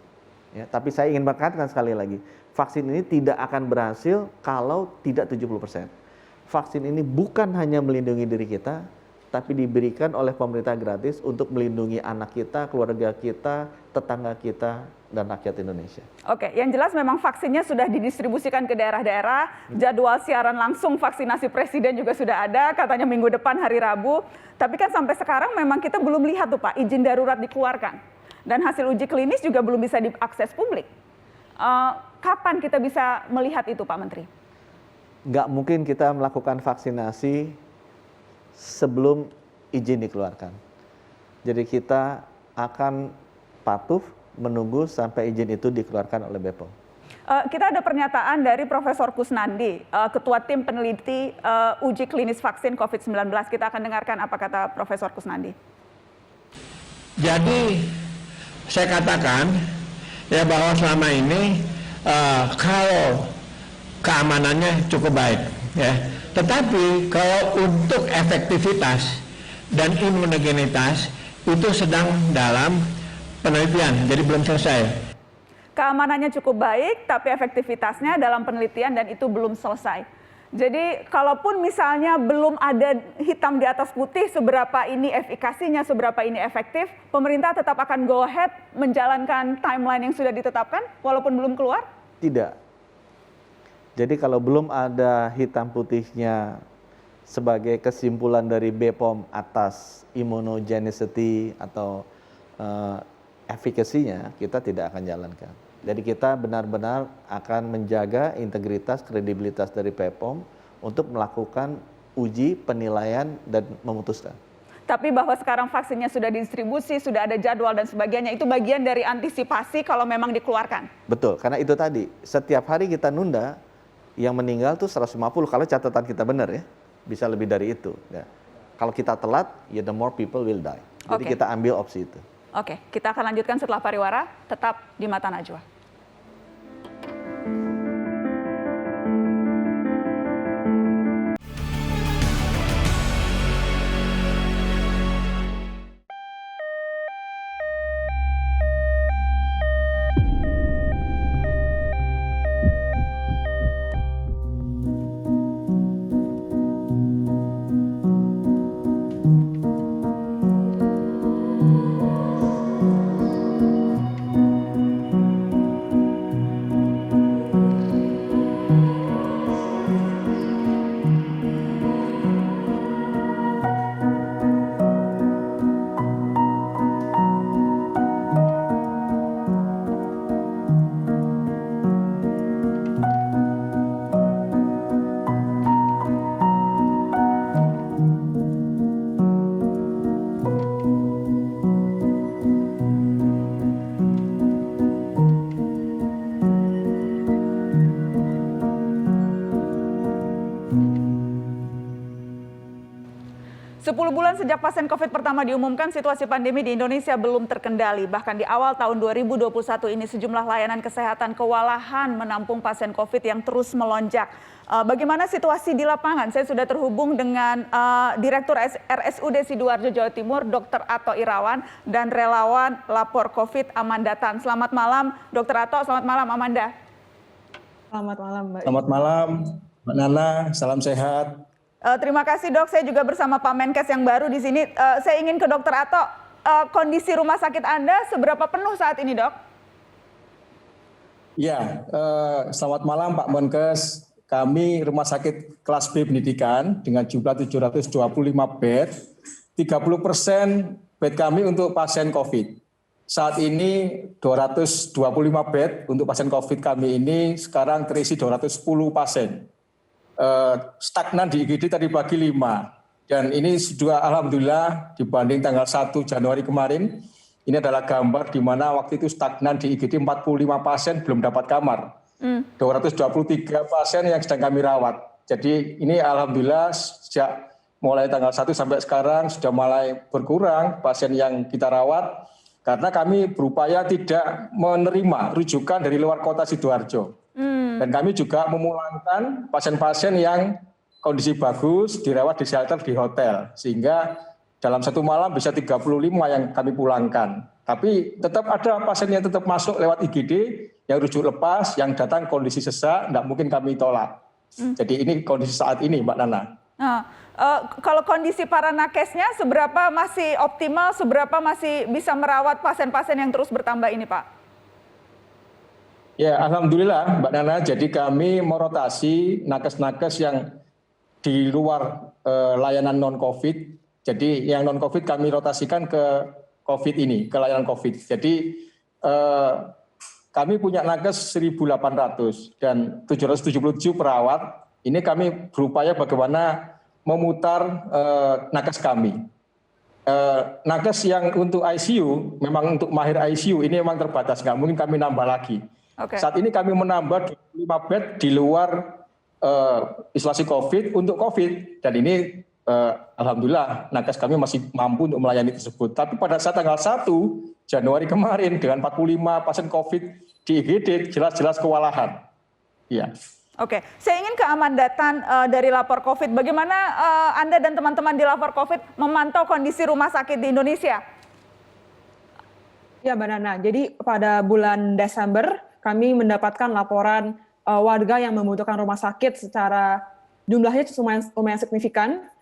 Ya, tapi saya ingin menekankan sekali lagi, vaksin ini tidak akan berhasil kalau tidak 70%. Vaksin ini bukan hanya melindungi diri kita, tapi diberikan oleh pemerintah gratis untuk melindungi anak kita, keluarga kita, tetangga kita, dan rakyat Indonesia. Oke, yang jelas memang vaksinnya sudah didistribusikan ke daerah-daerah, jadwal siaran langsung vaksinasi presiden juga sudah ada, katanya minggu depan hari Rabu. Tapi kan sampai sekarang memang kita belum lihat tuh Pak, izin darurat dikeluarkan. Dan hasil uji klinis juga belum bisa diakses publik. Kapan kita bisa melihat itu Pak Menteri? Nggak mungkin kita melakukan vaksinasi sebelum izin dikeluarkan. Jadi kita akan patuh menunggu sampai izin itu dikeluarkan oleh BPOM. Kita ada pernyataan dari Profesor Kusnandi, Ketua Tim Peneliti Uji Klinis Vaksin COVID-19. Kita akan dengarkan apa kata Profesor Kusnandi. Jadi saya katakan ya bahwa selama ini kalau keamanannya cukup baik, ya. Tetapi kalau untuk efektivitas dan imunogenitas itu sedang dalam penelitian, jadi belum selesai. Keamanannya cukup baik, tapi efektivitasnya dalam penelitian dan itu belum selesai. Jadi kalaupun misalnya belum ada hitam di atas putih seberapa ini efikasinya, seberapa ini efektif, pemerintah tetap akan go ahead menjalankan timeline yang sudah ditetapkan walaupun belum keluar? Tidak. Jadi kalau belum ada hitam putihnya sebagai kesimpulan dari BPOM atas immunogenicity atau efikasinya, kita tidak akan jalankan. Jadi kita benar-benar akan menjaga integritas, kredibilitas dari BPOM untuk melakukan uji, penilaian, dan memutuskan. Tapi bahwa sekarang vaksinnya sudah didistribusi, sudah ada jadwal dan sebagainya, itu bagian dari antisipasi kalau memang dikeluarkan? Betul, karena itu tadi, setiap hari kita nunda, yang meninggal tuh 150, kalau catatan kita benar ya, bisa lebih dari itu. Ya. Kalau kita telat, ya the more people will die. Jadi kita ambil opsi itu. Oke, kita akan lanjutkan setelah pariwara, tetap di Mata Najwa. Sejak pasien COVID pertama diumumkan, situasi pandemi di Indonesia belum terkendali. Bahkan di awal tahun 2021 ini sejumlah layanan kesehatan kewalahan menampung pasien COVID yang terus melonjak. Bagaimana situasi di lapangan? Saya sudah terhubung dengan Direktur RSUD Sidoarjo, Jawa Timur, Dr. Ato Irawan, dan relawan lapor COVID Amanda Tan. Selamat malam, Dr. Ato. Selamat malam, Amanda. Selamat malam, Mbak. Selamat malam, Mbak Nana. Salam sehat. Terima kasih dok, saya juga bersama Pak Menkes yang baru di sini. Saya ingin ke Dokter Ato, kondisi rumah sakit Anda seberapa penuh saat ini dok? Ya, selamat malam Pak Menkes. Kami Rumah Sakit Kelas B Pendidikan dengan jumlah 725 bed, 30% bed kami untuk pasien COVID. Saat ini 225 bed untuk pasien COVID kami ini sekarang terisi 210 pasien. Stagnan di IGD tadi pagi 5. Dan ini sudah alhamdulillah dibanding tanggal 1 Januari kemarin, ini adalah gambar di mana waktu itu stagnan di IGD 45 pasien belum dapat kamar. 223 pasien yang sedang kami rawat. Jadi ini alhamdulillah sejak mulai tanggal 1 sampai sekarang sudah mulai berkurang pasien yang kita rawat karena kami berupaya tidak menerima rujukan dari luar kota Sidoarjo. Dan kami juga memulangkan pasien-pasien yang kondisi bagus dirawat di shelter di hotel sehingga dalam satu malam bisa 35 yang kami pulangkan. Tapi tetap ada pasien yang tetap masuk lewat IGD, yang rujuk lepas, yang datang kondisi sesak, tidak mungkin kami tolak. Jadi ini kondisi saat ini, Mbak Nana. Nah, kalau kondisi para nakesnya, seberapa masih optimal, seberapa masih bisa merawat pasien-pasien yang terus bertambah ini, Pak? Ya, alhamdulillah, Mbak Nana. Jadi kami merotasi nakes-nakes yang di luar layanan non-COVID. Jadi yang non-COVID kami rotasikan ke COVID ini, ke layanan COVID. Jadi kami punya nakes 1.800 dan 777 perawat. Ini kami berupaya bagaimana memutar nakes kami. Nakes yang untuk ICU, memang untuk mahir ICU ini memang terbatas, nggak mungkin kami nambah lagi. Saat ini kami menambah 25 bed di luar isolasi COVID untuk COVID. Dan ini alhamdulillah nakes kami masih mampu untuk melayani tersebut. Tapi pada saat tanggal 1 Januari kemarin dengan 45 pasien COVID di IGD jelas-jelas kewalahan. Iya. Oke, saya ingin ke Amandatan dari Lapor COVID. Bagaimana Anda dan teman-teman di Lapor COVID memantau kondisi rumah sakit di Indonesia? Ya, Mbak Nana. Jadi pada bulan Desember kami mendapatkan laporan warga yang membutuhkan rumah sakit secara jumlahnya lumayan signifikan.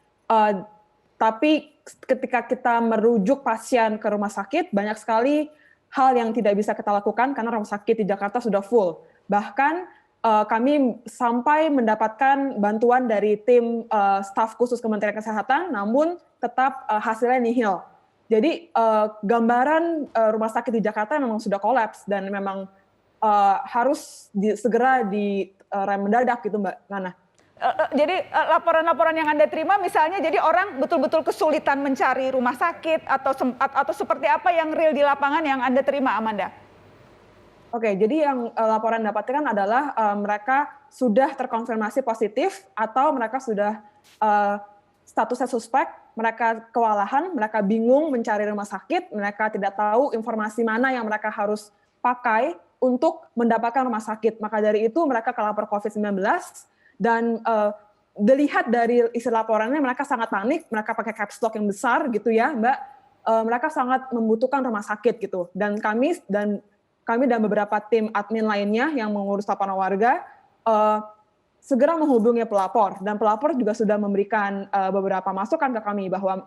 Tapi ketika kita merujuk pasien ke rumah sakit, banyak sekali hal yang tidak bisa kita lakukan karena rumah sakit di Jakarta sudah full. Bahkan kami sampai mendapatkan bantuan dari tim staf khusus Kementerian Kesehatan, namun tetap hasilnya nihil. Jadi gambaran rumah sakit di Jakarta memang sudah kolaps dan memang harus segera direm mendadak gitu, Mbak Nana. Jadi laporan-laporan yang Anda terima misalnya jadi orang betul-betul kesulitan mencari rumah sakit atau seperti apa yang real di lapangan yang Anda terima, Amanda? Oke, jadi yang laporan dapatkan adalah mereka sudah terkonfirmasi positif atau mereka sudah statusnya suspek, mereka kewalahan, mereka bingung mencari rumah sakit, mereka tidak tahu informasi mana yang mereka harus pakai untuk mendapatkan rumah sakit. Maka dari itu mereka ke lapor COVID-19 dan dilihat dari isi laporannya mereka sangat panik, mereka pakai caps lock yang besar gitu ya, Mbak. Mereka sangat membutuhkan rumah sakit gitu. Dan kami dan beberapa tim admin lainnya yang mengurus laporan warga segera menghubungi pelapor dan pelapor juga sudah memberikan beberapa masukan ke kami bahwa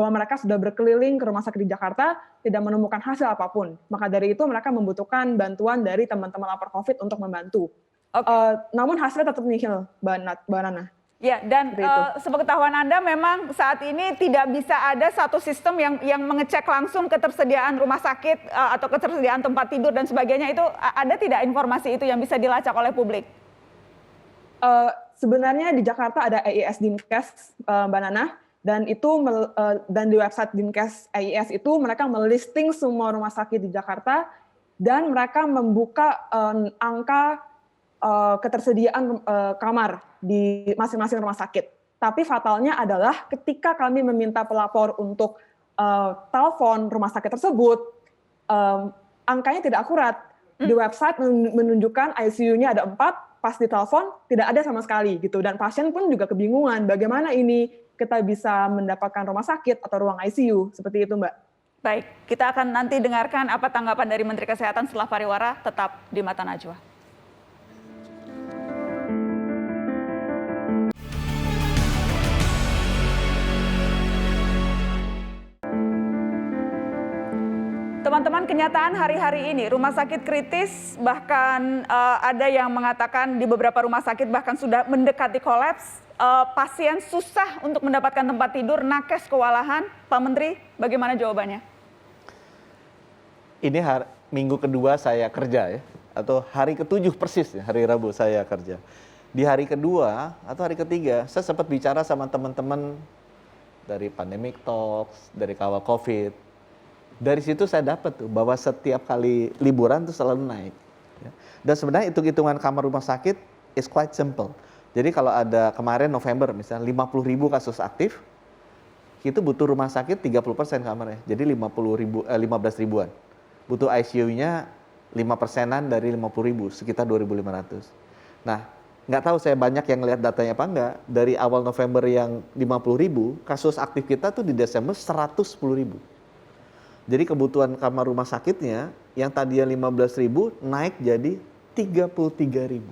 mereka sudah berkeliling ke rumah sakit di Jakarta tidak menemukan hasil apapun. Maka dari itu mereka membutuhkan bantuan dari teman-teman lapor COVID untuk membantu. Namun hasilnya tetap nihil, Mbak Nana. Ya, dan sepengetahuan Anda memang saat ini tidak bisa ada satu sistem yang mengecek langsung ketersediaan rumah sakit atau ketersediaan tempat tidur dan sebagainya. Itu ada tidak informasi itu yang bisa dilacak oleh publik? Sebenarnya di Jakarta ada AIS Dinkes, Mbak Nana, dan di website Dinkes AIS itu mereka melisting semua rumah sakit di Jakarta dan mereka membuka angka ketersediaan kamar di masing-masing rumah sakit. Tapi fatalnya adalah ketika kami meminta pelapor untuk telepon rumah sakit tersebut, angkanya tidak akurat. Di website menunjukkan ICU-nya ada 4, pas ditelepon tidak ada sama sekali gitu. Dan pasien pun juga kebingungan bagaimana ini kita bisa mendapatkan rumah sakit atau ruang ICU, seperti itu, Mbak. Baik, kita akan nanti dengarkan apa tanggapan dari Menteri Kesehatan setelah pariwara, tetap di Mata Najwa. teman-teman, kenyataan hari-hari ini rumah sakit kritis, bahkan ada yang mengatakan di beberapa rumah sakit bahkan sudah mendekati kolaps. Pasien susah untuk mendapatkan tempat tidur, nakes kewalahan. Pak Menteri, bagaimana jawabannya? Ini minggu kedua saya kerja ya, atau hari ke-7 persis ya, hari Rabu saya kerja. Di hari kedua atau hari ketiga, saya sempat bicara sama teman-teman dari Pandemic Talks, dari Kawal COVID. Dari situ saya dapat tuh bahwa setiap kali liburan tuh selalu naik. Ya. Dan sebenarnya hitung-hitungan kamar rumah sakit is quite simple. Jadi kalau ada kemarin November misalnya 50.000 kasus aktif, itu butuh rumah sakit 30% kamarnya. Jadi 15 ribuan. Butuh ICU-nya 5%-an dari 50.000, sekitar 2.500. Nah, nggak tahu saya banyak yang lihat datanya apa enggak. Dari awal November yang 50.000, kasus aktif kita tuh di Desember 110.000. Jadi kebutuhan kamar rumah sakitnya yang tadinya 15.000 naik jadi 33.000.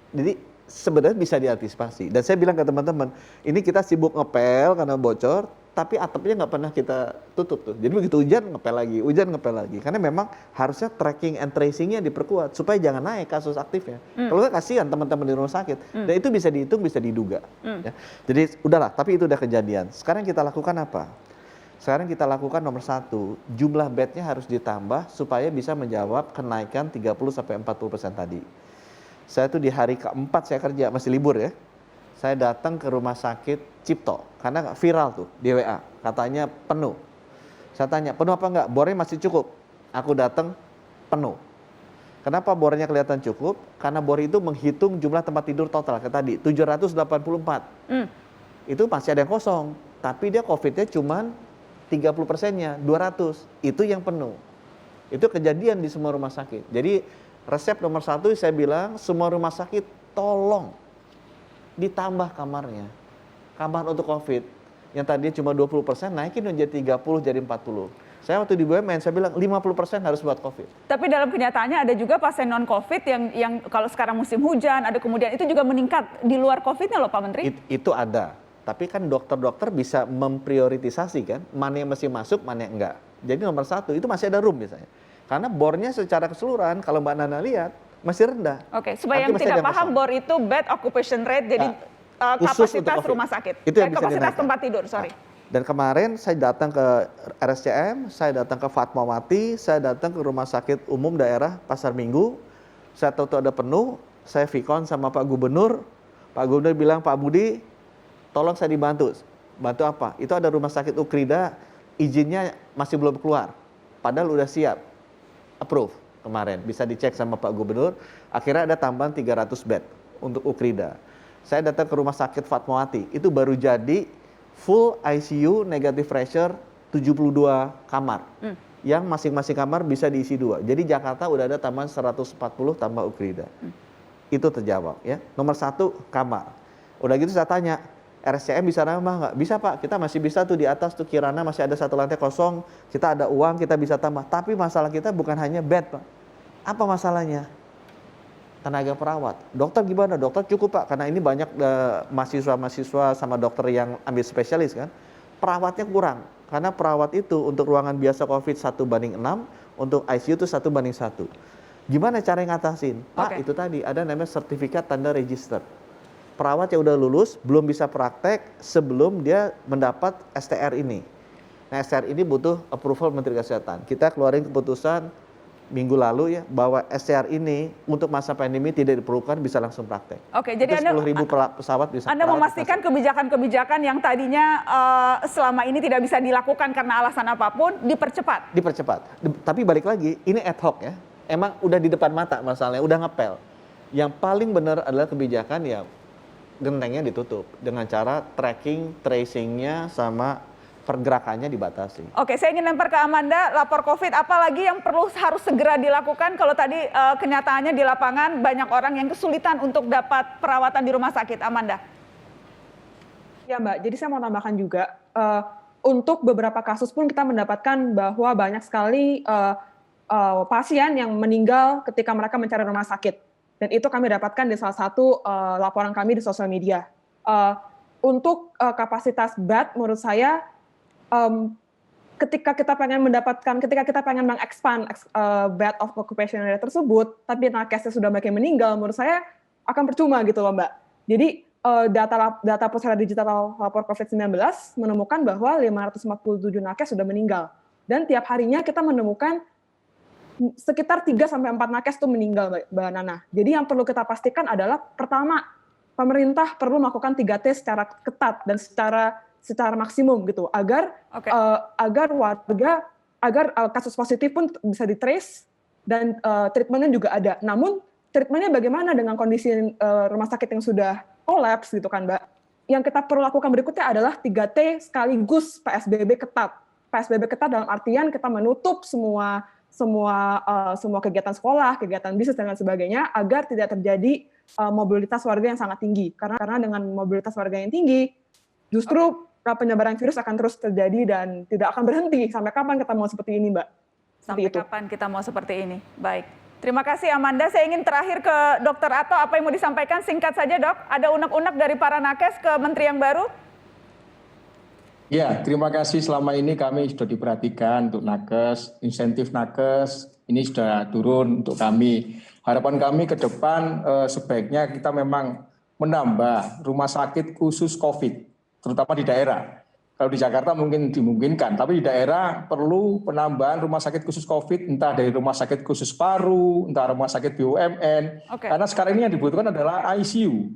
Jadi sebenarnya bisa diantisipasi. Dan saya bilang ke teman-teman, ini kita sibuk ngepel karena bocor, tapi atapnya nggak pernah kita tutup tuh. Jadi begitu hujan ngepel lagi, hujan ngepel lagi. Karena memang harusnya tracking and tracing-nya diperkuat supaya jangan naik kasus aktifnya. Kalau nggak kasihan teman-teman di rumah sakit. Dan itu bisa dihitung, bisa diduga. Ya. Jadi udahlah, tapi itu udah kejadian. Sekarang kita lakukan apa? Sekarang kita lakukan nomor 1, jumlah bednya harus ditambah supaya bisa menjawab kenaikan 30-40% tadi. Saya tuh di hari ke-4 saya kerja, masih libur ya. Saya datang ke rumah sakit Cipto, karena viral tuh di WA, katanya penuh. Saya tanya, penuh apa enggak? Bornya masih cukup. Aku datang, penuh. Kenapa bornya kelihatan cukup? Karena bor itu menghitung jumlah tempat tidur total, kayak tadi, 784. Itu masih ada yang kosong, tapi dia COVID-nya cuman 30%-nya, 200. Itu yang penuh. Itu kejadian di semua rumah sakit. Jadi resep nomor 1 saya bilang, semua rumah sakit tolong ditambah kamarnya. Kamar untuk COVID yang tadinya cuma 20% naikin menjadi 30 jadi 40. Saya waktu di BUMN saya bilang 50% harus buat COVID. Tapi dalam kenyataannya ada juga pasien non COVID yang kalau sekarang musim hujan ada kemudian itu juga meningkat di luar COVID-nya loh Pak Menteri. Itu ada. Tapi kan dokter-dokter bisa memprioritisasi kan, mana yang mesti masuk, mana yang enggak. Jadi nomor 1 itu masih ada room misalnya. Karena bornya secara keseluruhan kalau Mbak Nana lihat masih rendah. Oke, supaya yang tidak paham, bor itu bed occupation rate, jadi kapasitas rumah sakit. Itu yang bisa kapasitas dinaikkan. tempat tidur, sorry. Dan kemarin saya datang ke RSCM, saya datang ke Fatmawati, saya datang ke Rumah Sakit Umum Daerah Pasar Minggu. Saya tahu ada penuh, saya vikon sama Pak Gubernur. Pak Gubernur bilang, Pak Budi, tolong saya dibantu. Bantu apa? Itu ada rumah sakit Ukrida, izinnya masih belum keluar. Padahal udah siap. Approve kemarin. Bisa dicek sama Pak Gubernur. Akhirnya ada tambahan 300 bed untuk Ukrida. Saya datang ke rumah sakit Fatmawati. Itu baru jadi full ICU negative pressure 72 kamar. Yang masing-masing kamar bisa diisi 2. Jadi Jakarta udah ada tambahan 140 tambah Ukrida. Itu terjawab ya. Nomor 1 kamar. Udah gitu saya tanya, RSCM bisa nambah nggak? Bisa Pak, kita masih bisa tuh di atas tuh Kirana masih ada 1 lantai kosong, kita ada uang, kita bisa tambah. Tapi masalah kita bukan hanya bed Pak. Apa masalahnya? Tenaga perawat. Dokter gimana? Dokter cukup Pak, karena ini banyak mahasiswa-mahasiswa sama dokter yang ambil spesialis kan. Perawatnya kurang, karena perawat itu untuk ruangan biasa COVID 1:6, untuk ICU itu 1:1. Gimana cara ngatasin? Pak, itu tadi ada namanya sertifikat tanda register. Perawat yang udah lulus belum bisa praktek sebelum dia mendapat STR ini. Nah, STR ini butuh approval Menteri Kesehatan. Kita keluarin keputusan minggu lalu ya bahwa STR ini untuk masa pandemi tidak diperlukan, bisa langsung praktek. Oke, jadi Anda 10.000 pesawat bisa. Anda memastikan kebijakan-kebijakan yang tadinya selama ini tidak bisa dilakukan karena alasan apapun dipercepat. Dipercepat. Tapi balik lagi, ini ad hoc ya. Emang udah di depan mata masalahnya, udah ngepel. Yang paling benar adalah kebijakan ya gentengnya ditutup dengan cara tracking, tracingnya sama pergerakannya dibatasi. Oke, saya ingin lempar ke Amanda, lapor COVID, apalagi yang harus segera dilakukan kalau tadi kenyataannya di lapangan banyak orang yang kesulitan untuk dapat perawatan di rumah sakit. Amanda. Ya Mbak, jadi saya mau tambahkan juga, untuk beberapa kasus pun kita mendapatkan bahwa banyak sekali pasien yang meninggal ketika mereka mencari rumah sakit. Dan itu kami dapatkan di salah satu laporan kami di sosial media. Untuk kapasitas bed, menurut saya ketika kita pengen mengexpand bed of occupation area tersebut, tapi nakesnya sudah makin meninggal, menurut saya akan percuma gitu loh Mbak. Jadi data Pusara Digital Lapor COVID-19 menemukan bahwa 547 nakes sudah meninggal. Dan tiap harinya kita menemukan sekitar 3-4 nakes itu meninggal, Mbak Nana. Jadi yang perlu kita pastikan adalah, pertama, pemerintah perlu melakukan 3T secara ketat dan secara maksimum gitu, agar kasus positif pun bisa di-trace dan treatment-nya juga ada. Namun treatment-nya bagaimana dengan kondisi rumah sakit yang sudah kolaps gitu kan Mbak. Yang kita perlu lakukan berikutnya adalah 3T sekaligus PSBB ketat. PSBB ketat dalam artian kita menutup semua kegiatan sekolah, kegiatan bisnis dan lain sebagainya agar tidak terjadi mobilitas warga yang sangat tinggi. Karena dengan mobilitas warga yang tinggi, justru penyebaran virus akan terus terjadi dan tidak akan berhenti. Sampai kapan kita mau seperti ini, Mbak? Kapan kita mau seperti ini? Baik. Terima kasih Amanda. Saya ingin terakhir ke Dr. Ato, apa yang mau disampaikan? Singkat saja Dok, ada unek-unek dari para nakes ke Menteri yang baru? Ya, terima kasih. Selama ini kami sudah diperhatikan untuk nakes, insentif nakes, ini sudah turun untuk kami. Harapan kami ke depan sebaiknya kita memang menambah rumah sakit khusus COVID, terutama di daerah. Kalau di Jakarta mungkin dimungkinkan, tapi di daerah perlu penambahan rumah sakit khusus COVID, entah dari rumah sakit khusus paru, entah rumah sakit BUMN. Karena sekarang ini yang dibutuhkan adalah ICU,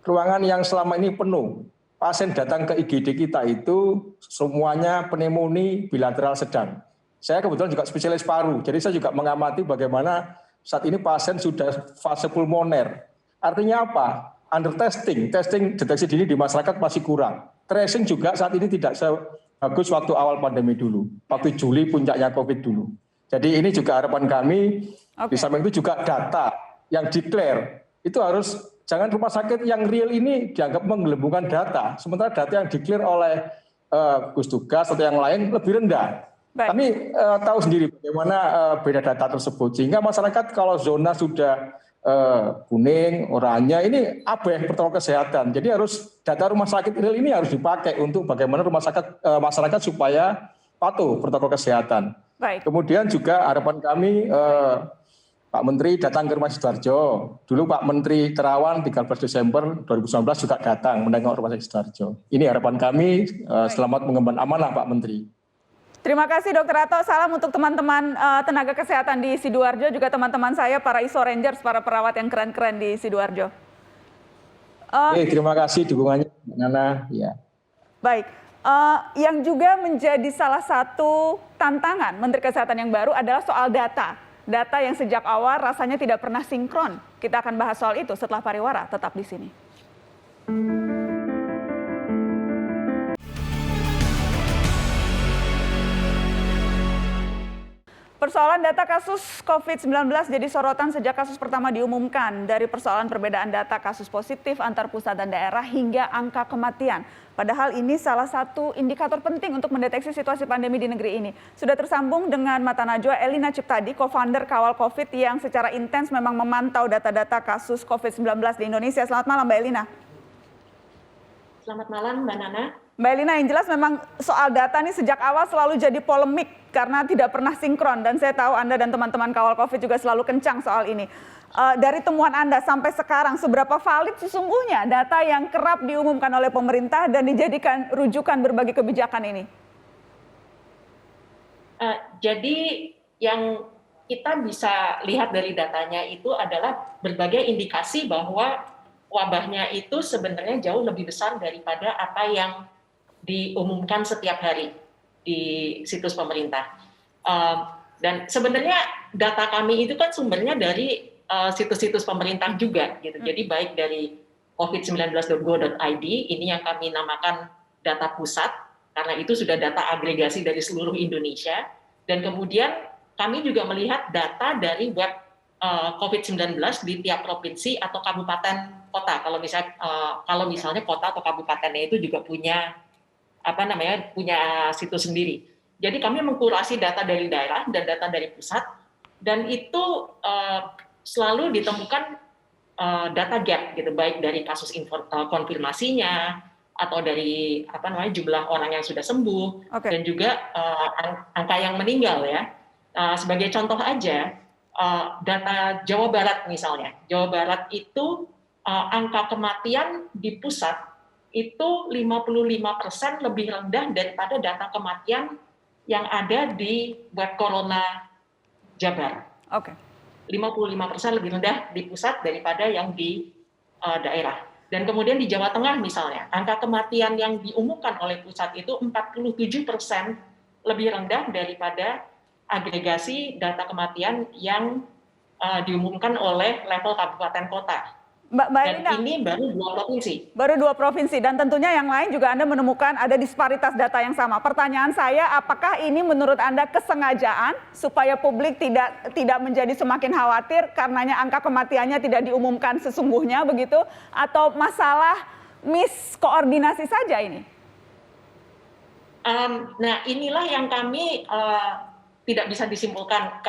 ruangan yang selama ini penuh. Pasien datang ke IGD kita itu semuanya pneumonia bilateral sedang. Saya kebetulan juga spesialis paru, jadi saya juga mengamati bagaimana saat ini pasien sudah fase pulmoner. Artinya apa? Under testing deteksi dini di masyarakat masih kurang. Tracing juga saat ini tidak sebagus waktu awal pandemi dulu, waktu Juli puncaknya COVID dulu. Jadi ini juga harapan kami, di samping itu juga data yang declare, itu harus, jangan rumah sakit yang real ini dianggap menggelembungkan data, sementara data yang declare oleh Gugus Tugas atau yang lain lebih rendah. Kami tahu sendiri bagaimana beda data tersebut, sehingga masyarakat kalau zona sudah kuning, oranye, ini abai protokol kesehatan. Jadi harus data rumah sakit real ini harus dipakai untuk bagaimana masyarakat supaya patuh protokol kesehatan. Kemudian juga harapan kami Pak Menteri datang ke Rumah Sidoarjo. Dulu Pak Menteri Terawan 13 Desember 2019 juga datang menengok Rumah Sakit Sidoarjo. Ini harapan kami, selamat mengemban amanah Pak Menteri. Terima kasih Dr. Ato, salam untuk teman-teman tenaga kesehatan di Sidoarjo, juga teman-teman saya para ISO Rangers, para perawat yang keren-keren di Sidoarjo. Terima kasih dukungannya, Nana. Ya. Baik, yang juga menjadi salah satu tantangan Menteri Kesehatan yang baru adalah soal data. Data yang sejak awal rasanya tidak pernah sinkron. Kita akan bahas soal itu setelah pariwara, tetap di sini. Persoalan data kasus COVID-19 jadi sorotan sejak kasus pertama diumumkan, dari persoalan perbedaan data kasus positif antar pusat dan daerah hingga angka kematian. Padahal ini salah satu indikator penting untuk mendeteksi situasi pandemi di negeri ini. Sudah tersambung dengan Mata Najwa Elina Ciptadi, co-founder Kawal COVID yang secara intens memang memantau data-data kasus COVID-19 di Indonesia. Selamat malam Mbak Elina. Selamat malam Mbak Nana. Mbak Elina, yang jelas memang soal data ini sejak awal selalu jadi polemik karena tidak pernah sinkron, dan saya tahu Anda dan teman-teman Kawal COVID juga selalu kencang soal ini. Dari temuan Anda sampai sekarang, seberapa valid sesungguhnya data yang kerap diumumkan oleh pemerintah dan dijadikan rujukan berbagai kebijakan ini? Jadi yang kita bisa lihat dari datanya itu adalah berbagai indikasi bahwa wabahnya itu sebenarnya jauh lebih besar daripada apa yang diumumkan setiap hari di situs pemerintah. Dan sebenarnya data kami itu kan sumbernya dari situs-situs pemerintah juga, gitu. Jadi baik dari covid19.go.id, ini yang kami namakan data pusat, karena itu sudah data agregasi dari seluruh Indonesia. Dan kemudian kami juga melihat data dari web COVID-19 di tiap provinsi atau kabupaten kota. Kalau misalnya kota atau kabupatennya itu juga punya punya situs sendiri. Jadi kami mengkurasi data dari daerah dan data dari pusat, dan itu selalu ditemukan data gap, gitu, baik dari kasus konfirmasinya atau dari jumlah orang yang sudah sembuh dan juga angka yang meninggal ya. Sebagai contoh aja, data Jawa Barat misalnya, Jawa Barat itu angka kematian di pusat itu 55% lebih rendah daripada data kematian yang ada di web Corona Jabar. 55% lebih rendah di pusat daripada yang di daerah. Dan kemudian di Jawa Tengah misalnya, angka kematian yang diumumkan oleh pusat itu 47% lebih rendah daripada agregasi data kematian yang diumumkan oleh level kabupaten kota. Mbak Elina, dan ini baru 2 provinsi. Baru 2 provinsi, dan tentunya yang lain juga Anda menemukan ada disparitas data yang sama. Pertanyaan saya, apakah ini menurut Anda kesengajaan supaya publik tidak menjadi semakin khawatir karenanya angka kematiannya tidak diumumkan sesungguhnya begitu, atau masalah miskoordinasi saja ini? Nah, inilah yang kami tidak bisa disimpulkan.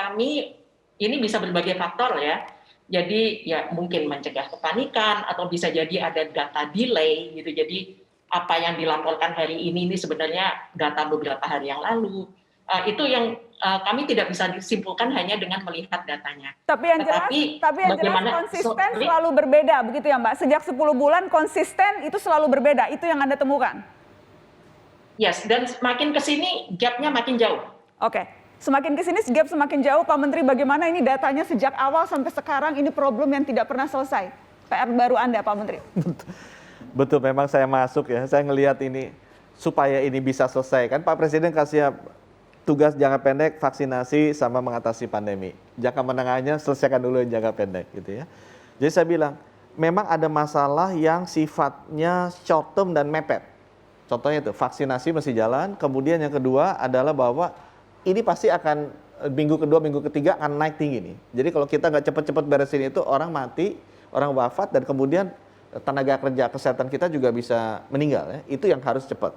Ini bisa berbagai faktor ya. Jadi ya mungkin mencegah kepanikan atau bisa jadi ada data delay gitu. Jadi apa yang dilaporkan hari ini sebenarnya data beberapa hari yang lalu. Itu yang kami tidak bisa disimpulkan hanya dengan melihat datanya. Tapi yang jelas konsisten selalu berbeda begitu ya Mbak. Sejak 10 bulan konsisten itu selalu berbeda. Itu yang Anda temukan. Yes, dan makin ke sini gap-nya makin jauh. Oke. Semakin ke sini gap semakin jauh, Pak Menteri. Bagaimana ini datanya sejak awal sampai sekarang ini problem yang tidak pernah selesai? PR baru Anda, Pak Menteri. Betul, memang saya masuk ya. Saya ngelihat ini supaya ini bisa selesai. Kan Pak Presiden kasih tugas jangka pendek vaksinasi sama mengatasi pandemi. Jangka menengahnya selesaikan dulu yang jangka pendek gitu ya. Jadi saya bilang memang ada masalah yang sifatnya short term dan mepet. Contohnya itu vaksinasi masih jalan. Kemudian yang kedua adalah bahwa ini pasti akan minggu kedua, minggu ketiga akan naik tinggi nih. Jadi kalau kita nggak cepat-cepat beresin itu, orang mati, orang wafat, dan kemudian tenaga kerja kesehatan kita juga bisa meninggal ya. Itu yang harus cepat.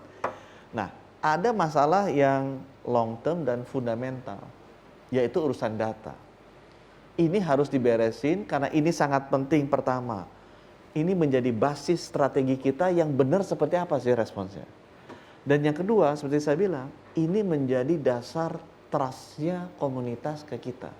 Nah, ada masalah yang long term dan fundamental, yaitu urusan data. Ini harus diberesin karena ini sangat penting. Pertama, ini menjadi basis strategi kita yang benar seperti apa sih responsnya. Dan yang kedua, seperti saya bilang, ini menjadi dasar trust-nya komunitas ke kita.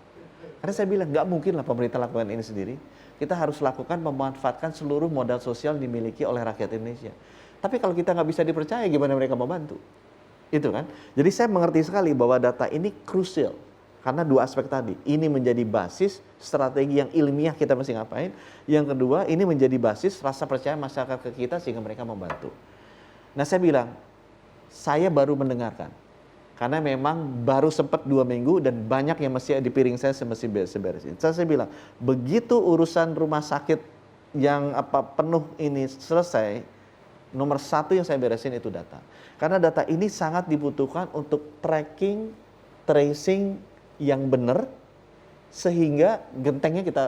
Karena saya bilang, nggak mungkin lah pemerintah lakukan ini sendiri. Kita harus lakukan memanfaatkan seluruh modal sosial dimiliki oleh rakyat Indonesia. Tapi kalau kita nggak bisa dipercaya, gimana mereka mau bantu? Itu kan. Jadi saya mengerti sekali bahwa data ini krusial. Karena 2 aspek tadi. Ini menjadi basis strategi yang ilmiah kita mesti ngapain. Yang kedua, ini menjadi basis rasa percaya masyarakat ke kita sehingga mereka membantu. Nah saya bilang, saya baru mendengarkan. Karena memang baru sempat 2 minggu dan banyak yang masih di piring saya mesti beresin. Saya bilang, begitu urusan rumah sakit yang penuh ini selesai, nomor 1 yang saya beresin itu data. Karena data ini sangat dibutuhkan untuk tracking, tracing yang benar, sehingga gentengnya kita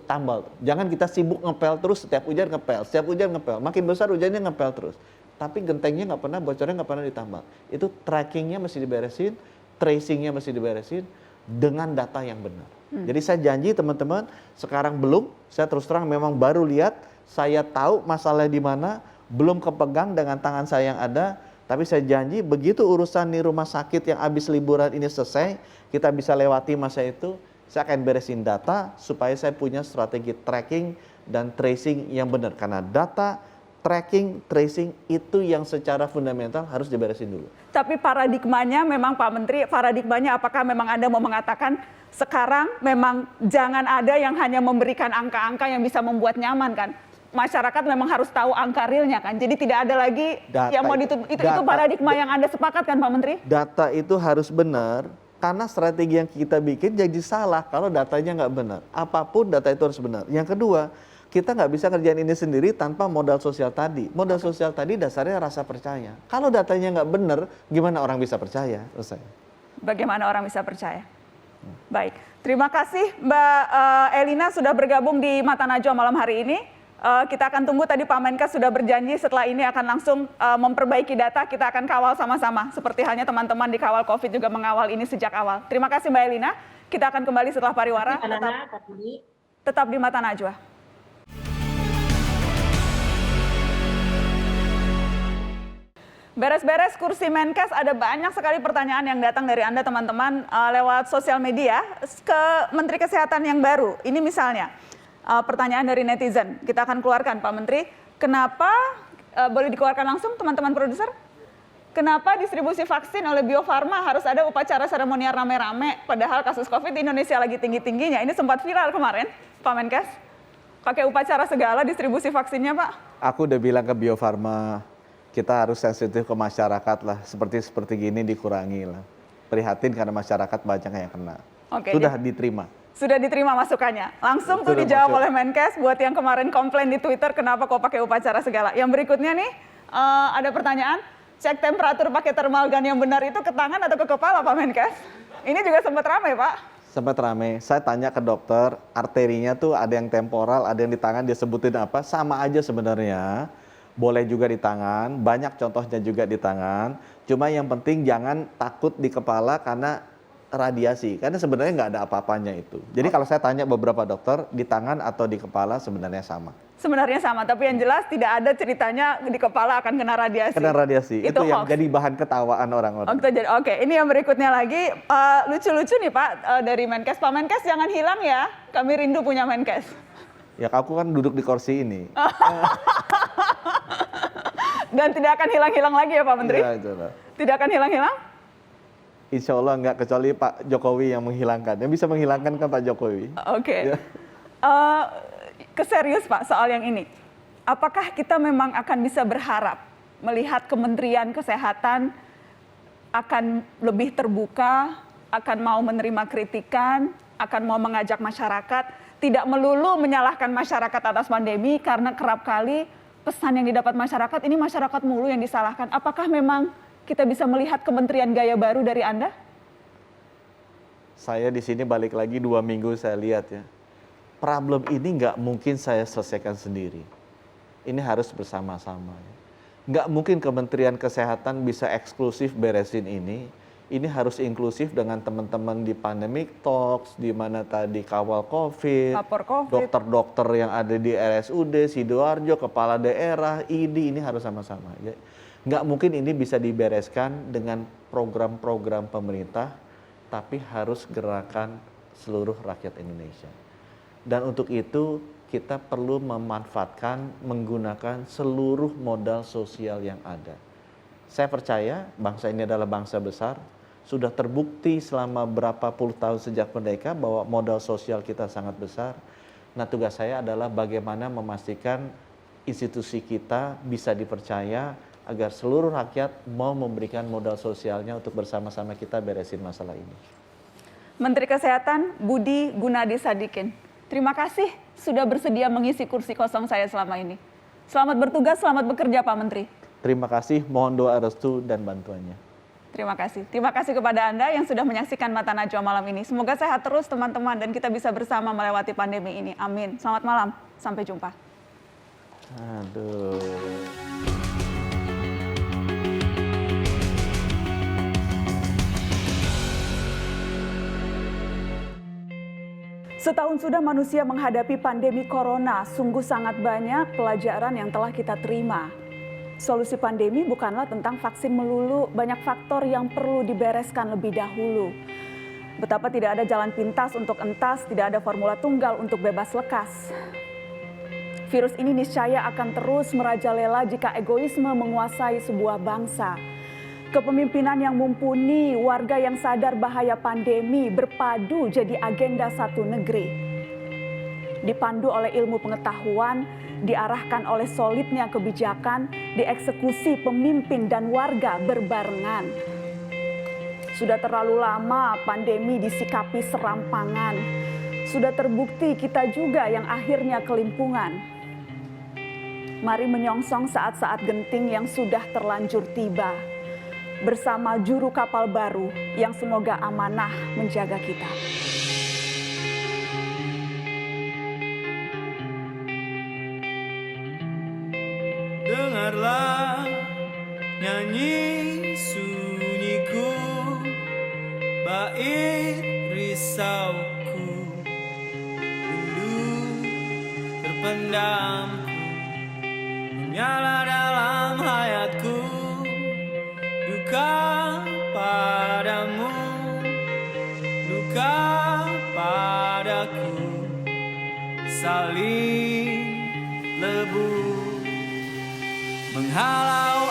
tambal. Jangan kita sibuk ngepel terus, setiap hujan ngepel. Makin besar hujannya ngepel terus. Tapi gentengnya nggak pernah, bocornya nggak pernah ditambal. Itu trackingnya mesti diberesin, tracingnya mesti diberesin dengan data yang benar. Jadi saya janji teman-teman, sekarang belum, saya terus terang memang baru lihat, saya tahu masalahnya di mana, belum kepegang dengan tangan saya yang ada, tapi saya janji begitu urusan di rumah sakit yang habis liburan ini selesai, kita bisa lewati masa itu, saya akan beresin data supaya saya punya strategi tracking dan tracing yang benar. Karena data, tracking, tracing itu yang secara fundamental harus diberesin dulu. Tapi paradigmanya memang Pak Menteri, paradigmanya apakah memang Anda mau mengatakan sekarang memang jangan ada yang hanya memberikan angka-angka yang bisa membuat nyaman kan? Masyarakat memang harus tahu angka realnya kan? Jadi tidak ada lagi data, yang mau ditutup, itu paradigma yang Anda sepakat kan Pak Menteri? Data itu harus benar, karena strategi yang kita bikin jadi salah kalau datanya nggak benar. Apapun data itu harus benar. Yang kedua, kita nggak bisa kerjain ini sendiri tanpa modal sosial tadi. Modal sosial tadi dasarnya rasa percaya. Kalau datanya nggak benar, gimana orang bisa percaya? Bagaimana orang bisa percaya? Baik, terima kasih Mbak Elina sudah bergabung di Mata Najwa malam hari ini. Kita akan tunggu, tadi Pak Menkes sudah berjanji setelah ini akan langsung memperbaiki data, kita akan kawal sama-sama. Seperti halnya teman-teman di kawal COVID juga mengawal ini sejak awal. Terima kasih Mbak Elina, kita akan kembali setelah pariwara. Tetap di Mata Najwa. Beres-beres kursi Menkes, ada banyak sekali pertanyaan yang datang dari Anda teman-teman lewat sosial media ke Menteri Kesehatan yang baru. Ini misalnya pertanyaan dari netizen, kita akan keluarkan Pak Menteri. Kenapa, boleh dikeluarkan langsung teman-teman produser? Kenapa distribusi vaksin oleh Bio Farma harus ada upacara seremonial rame-rame, padahal kasus COVID di Indonesia lagi tinggi-tingginya? Ini sempat viral kemarin, Pak Menkes. Pakai upacara segala distribusi vaksinnya, Pak. Aku udah bilang ke Bio Farma, kita harus sensitif ke masyarakat lah. Seperti gini dikurangi lah. Prihatin karena masyarakat banyak yang kena. Oke, sudah diterima. Sudah diterima masukannya. Langsung tuh dijawab oleh Menkes buat yang kemarin komplain di Twitter kenapa kok pakai upacara segala. Yang berikutnya nih, ada pertanyaan, cek temperatur pakai thermal gun yang benar itu ke tangan atau ke kepala Pak Menkes? Ini juga sempat ramai Pak. Sempat ramai. Saya tanya ke dokter, arterinya tuh ada yang temporal, ada yang di tangan, dia sebutin apa, sama aja sebenarnya. Boleh juga di tangan, banyak contohnya juga di tangan. Cuma yang penting jangan takut di kepala karena radiasi. Karena sebenarnya nggak ada apa-apanya itu. Jadi kalau saya tanya beberapa dokter, di tangan atau di kepala sebenarnya sama. Sebenarnya sama, tapi yang jelas tidak ada ceritanya di kepala akan kena radiasi. Kena radiasi, itu yang jadi bahan ketawaan orang-orang. Oke, ini yang berikutnya lagi. Lucu-lucu nih Pak dari Menkes. Pak Menkes jangan hilang ya, kami rindu punya Menkes. Ya aku kan duduk di kursi ini. Dan tidak akan hilang-hilang lagi ya Pak Menteri? Ya, tidak akan hilang-hilang? Insya Allah enggak, kecuali Pak Jokowi yang menghilangkan. Yang bisa menghilangkan kan Pak Jokowi. Oke. Ya. Keserius Pak soal yang ini. Apakah kita memang akan bisa berharap melihat Kementerian Kesehatan akan lebih terbuka, akan mau menerima kritikan, akan mau mengajak masyarakat, tidak melulu menyalahkan masyarakat atas pandemi karena kerap kali pesan yang didapat masyarakat ini masyarakat mulu yang disalahkan. Apakah memang kita bisa melihat kementerian gaya baru dari Anda? Saya di sini balik lagi 2 minggu saya lihat ya. Problem ini nggak mungkin saya selesaikan sendiri. Ini harus bersama-sama. Nggak mungkin Kementerian Kesehatan bisa eksklusif beresin ini. Ini harus inklusif dengan teman-teman di Pandemic Talks, di mana tadi kawal COVID, dokter-dokter yang ada di RSUD, Sidoarjo, kepala daerah, ID, ini harus sama-sama. Nggak mungkin ini bisa dibereskan dengan program-program pemerintah, tapi harus gerakan seluruh rakyat Indonesia. Dan untuk itu kita perlu memanfaatkan, menggunakan seluruh modal sosial yang ada. Saya percaya bangsa ini adalah bangsa besar, sudah terbukti selama berapa puluh tahun sejak merdeka bahwa modal sosial kita sangat besar. Nah, tugas saya adalah bagaimana memastikan institusi kita bisa dipercaya agar seluruh rakyat mau memberikan modal sosialnya untuk bersama-sama kita beresin masalah ini. Menteri Kesehatan Budi Gunadi Sadikin, terima kasih sudah bersedia mengisi kursi kosong saya selama ini. Selamat bertugas, selamat bekerja Pak Menteri. Terima kasih, mohon doa restu dan bantuannya. Terima kasih. Terima kasih kepada Anda yang sudah menyaksikan Mata Najwa malam ini. Semoga sehat terus teman-teman dan kita bisa bersama melewati pandemi ini. Amin. Selamat malam. Sampai jumpa. Aduh. Setahun sudah manusia menghadapi pandemi corona. Sungguh sangat banyak pelajaran yang telah kita terima. Solusi pandemi bukanlah tentang vaksin melulu, banyak faktor yang perlu dibereskan lebih dahulu. Betapa tidak ada jalan pintas untuk entas, tidak ada formula tunggal untuk bebas lekas. Virus ini niscaya akan terus merajalela jika egoisme menguasai sebuah bangsa. Kepemimpinan yang mumpuni, warga yang sadar bahaya pandemi berpadu jadi agenda satu negeri. Dipandu oleh ilmu pengetahuan, diarahkan oleh solidnya kebijakan, dieksekusi pemimpin dan warga berbarengan. Sudah terlalu lama pandemi disikapi serampangan. Sudah terbukti kita juga yang akhirnya kelimpungan. Mari menyongsong saat-saat genting yang sudah terlanjur tiba. Bersama juru kapal baru yang semoga amanah menjaga kita. Dengarlah nyanyi sunyiku, bait risauku, rindu terpendamku, menyala dalam hayatku. saling lebur menghalau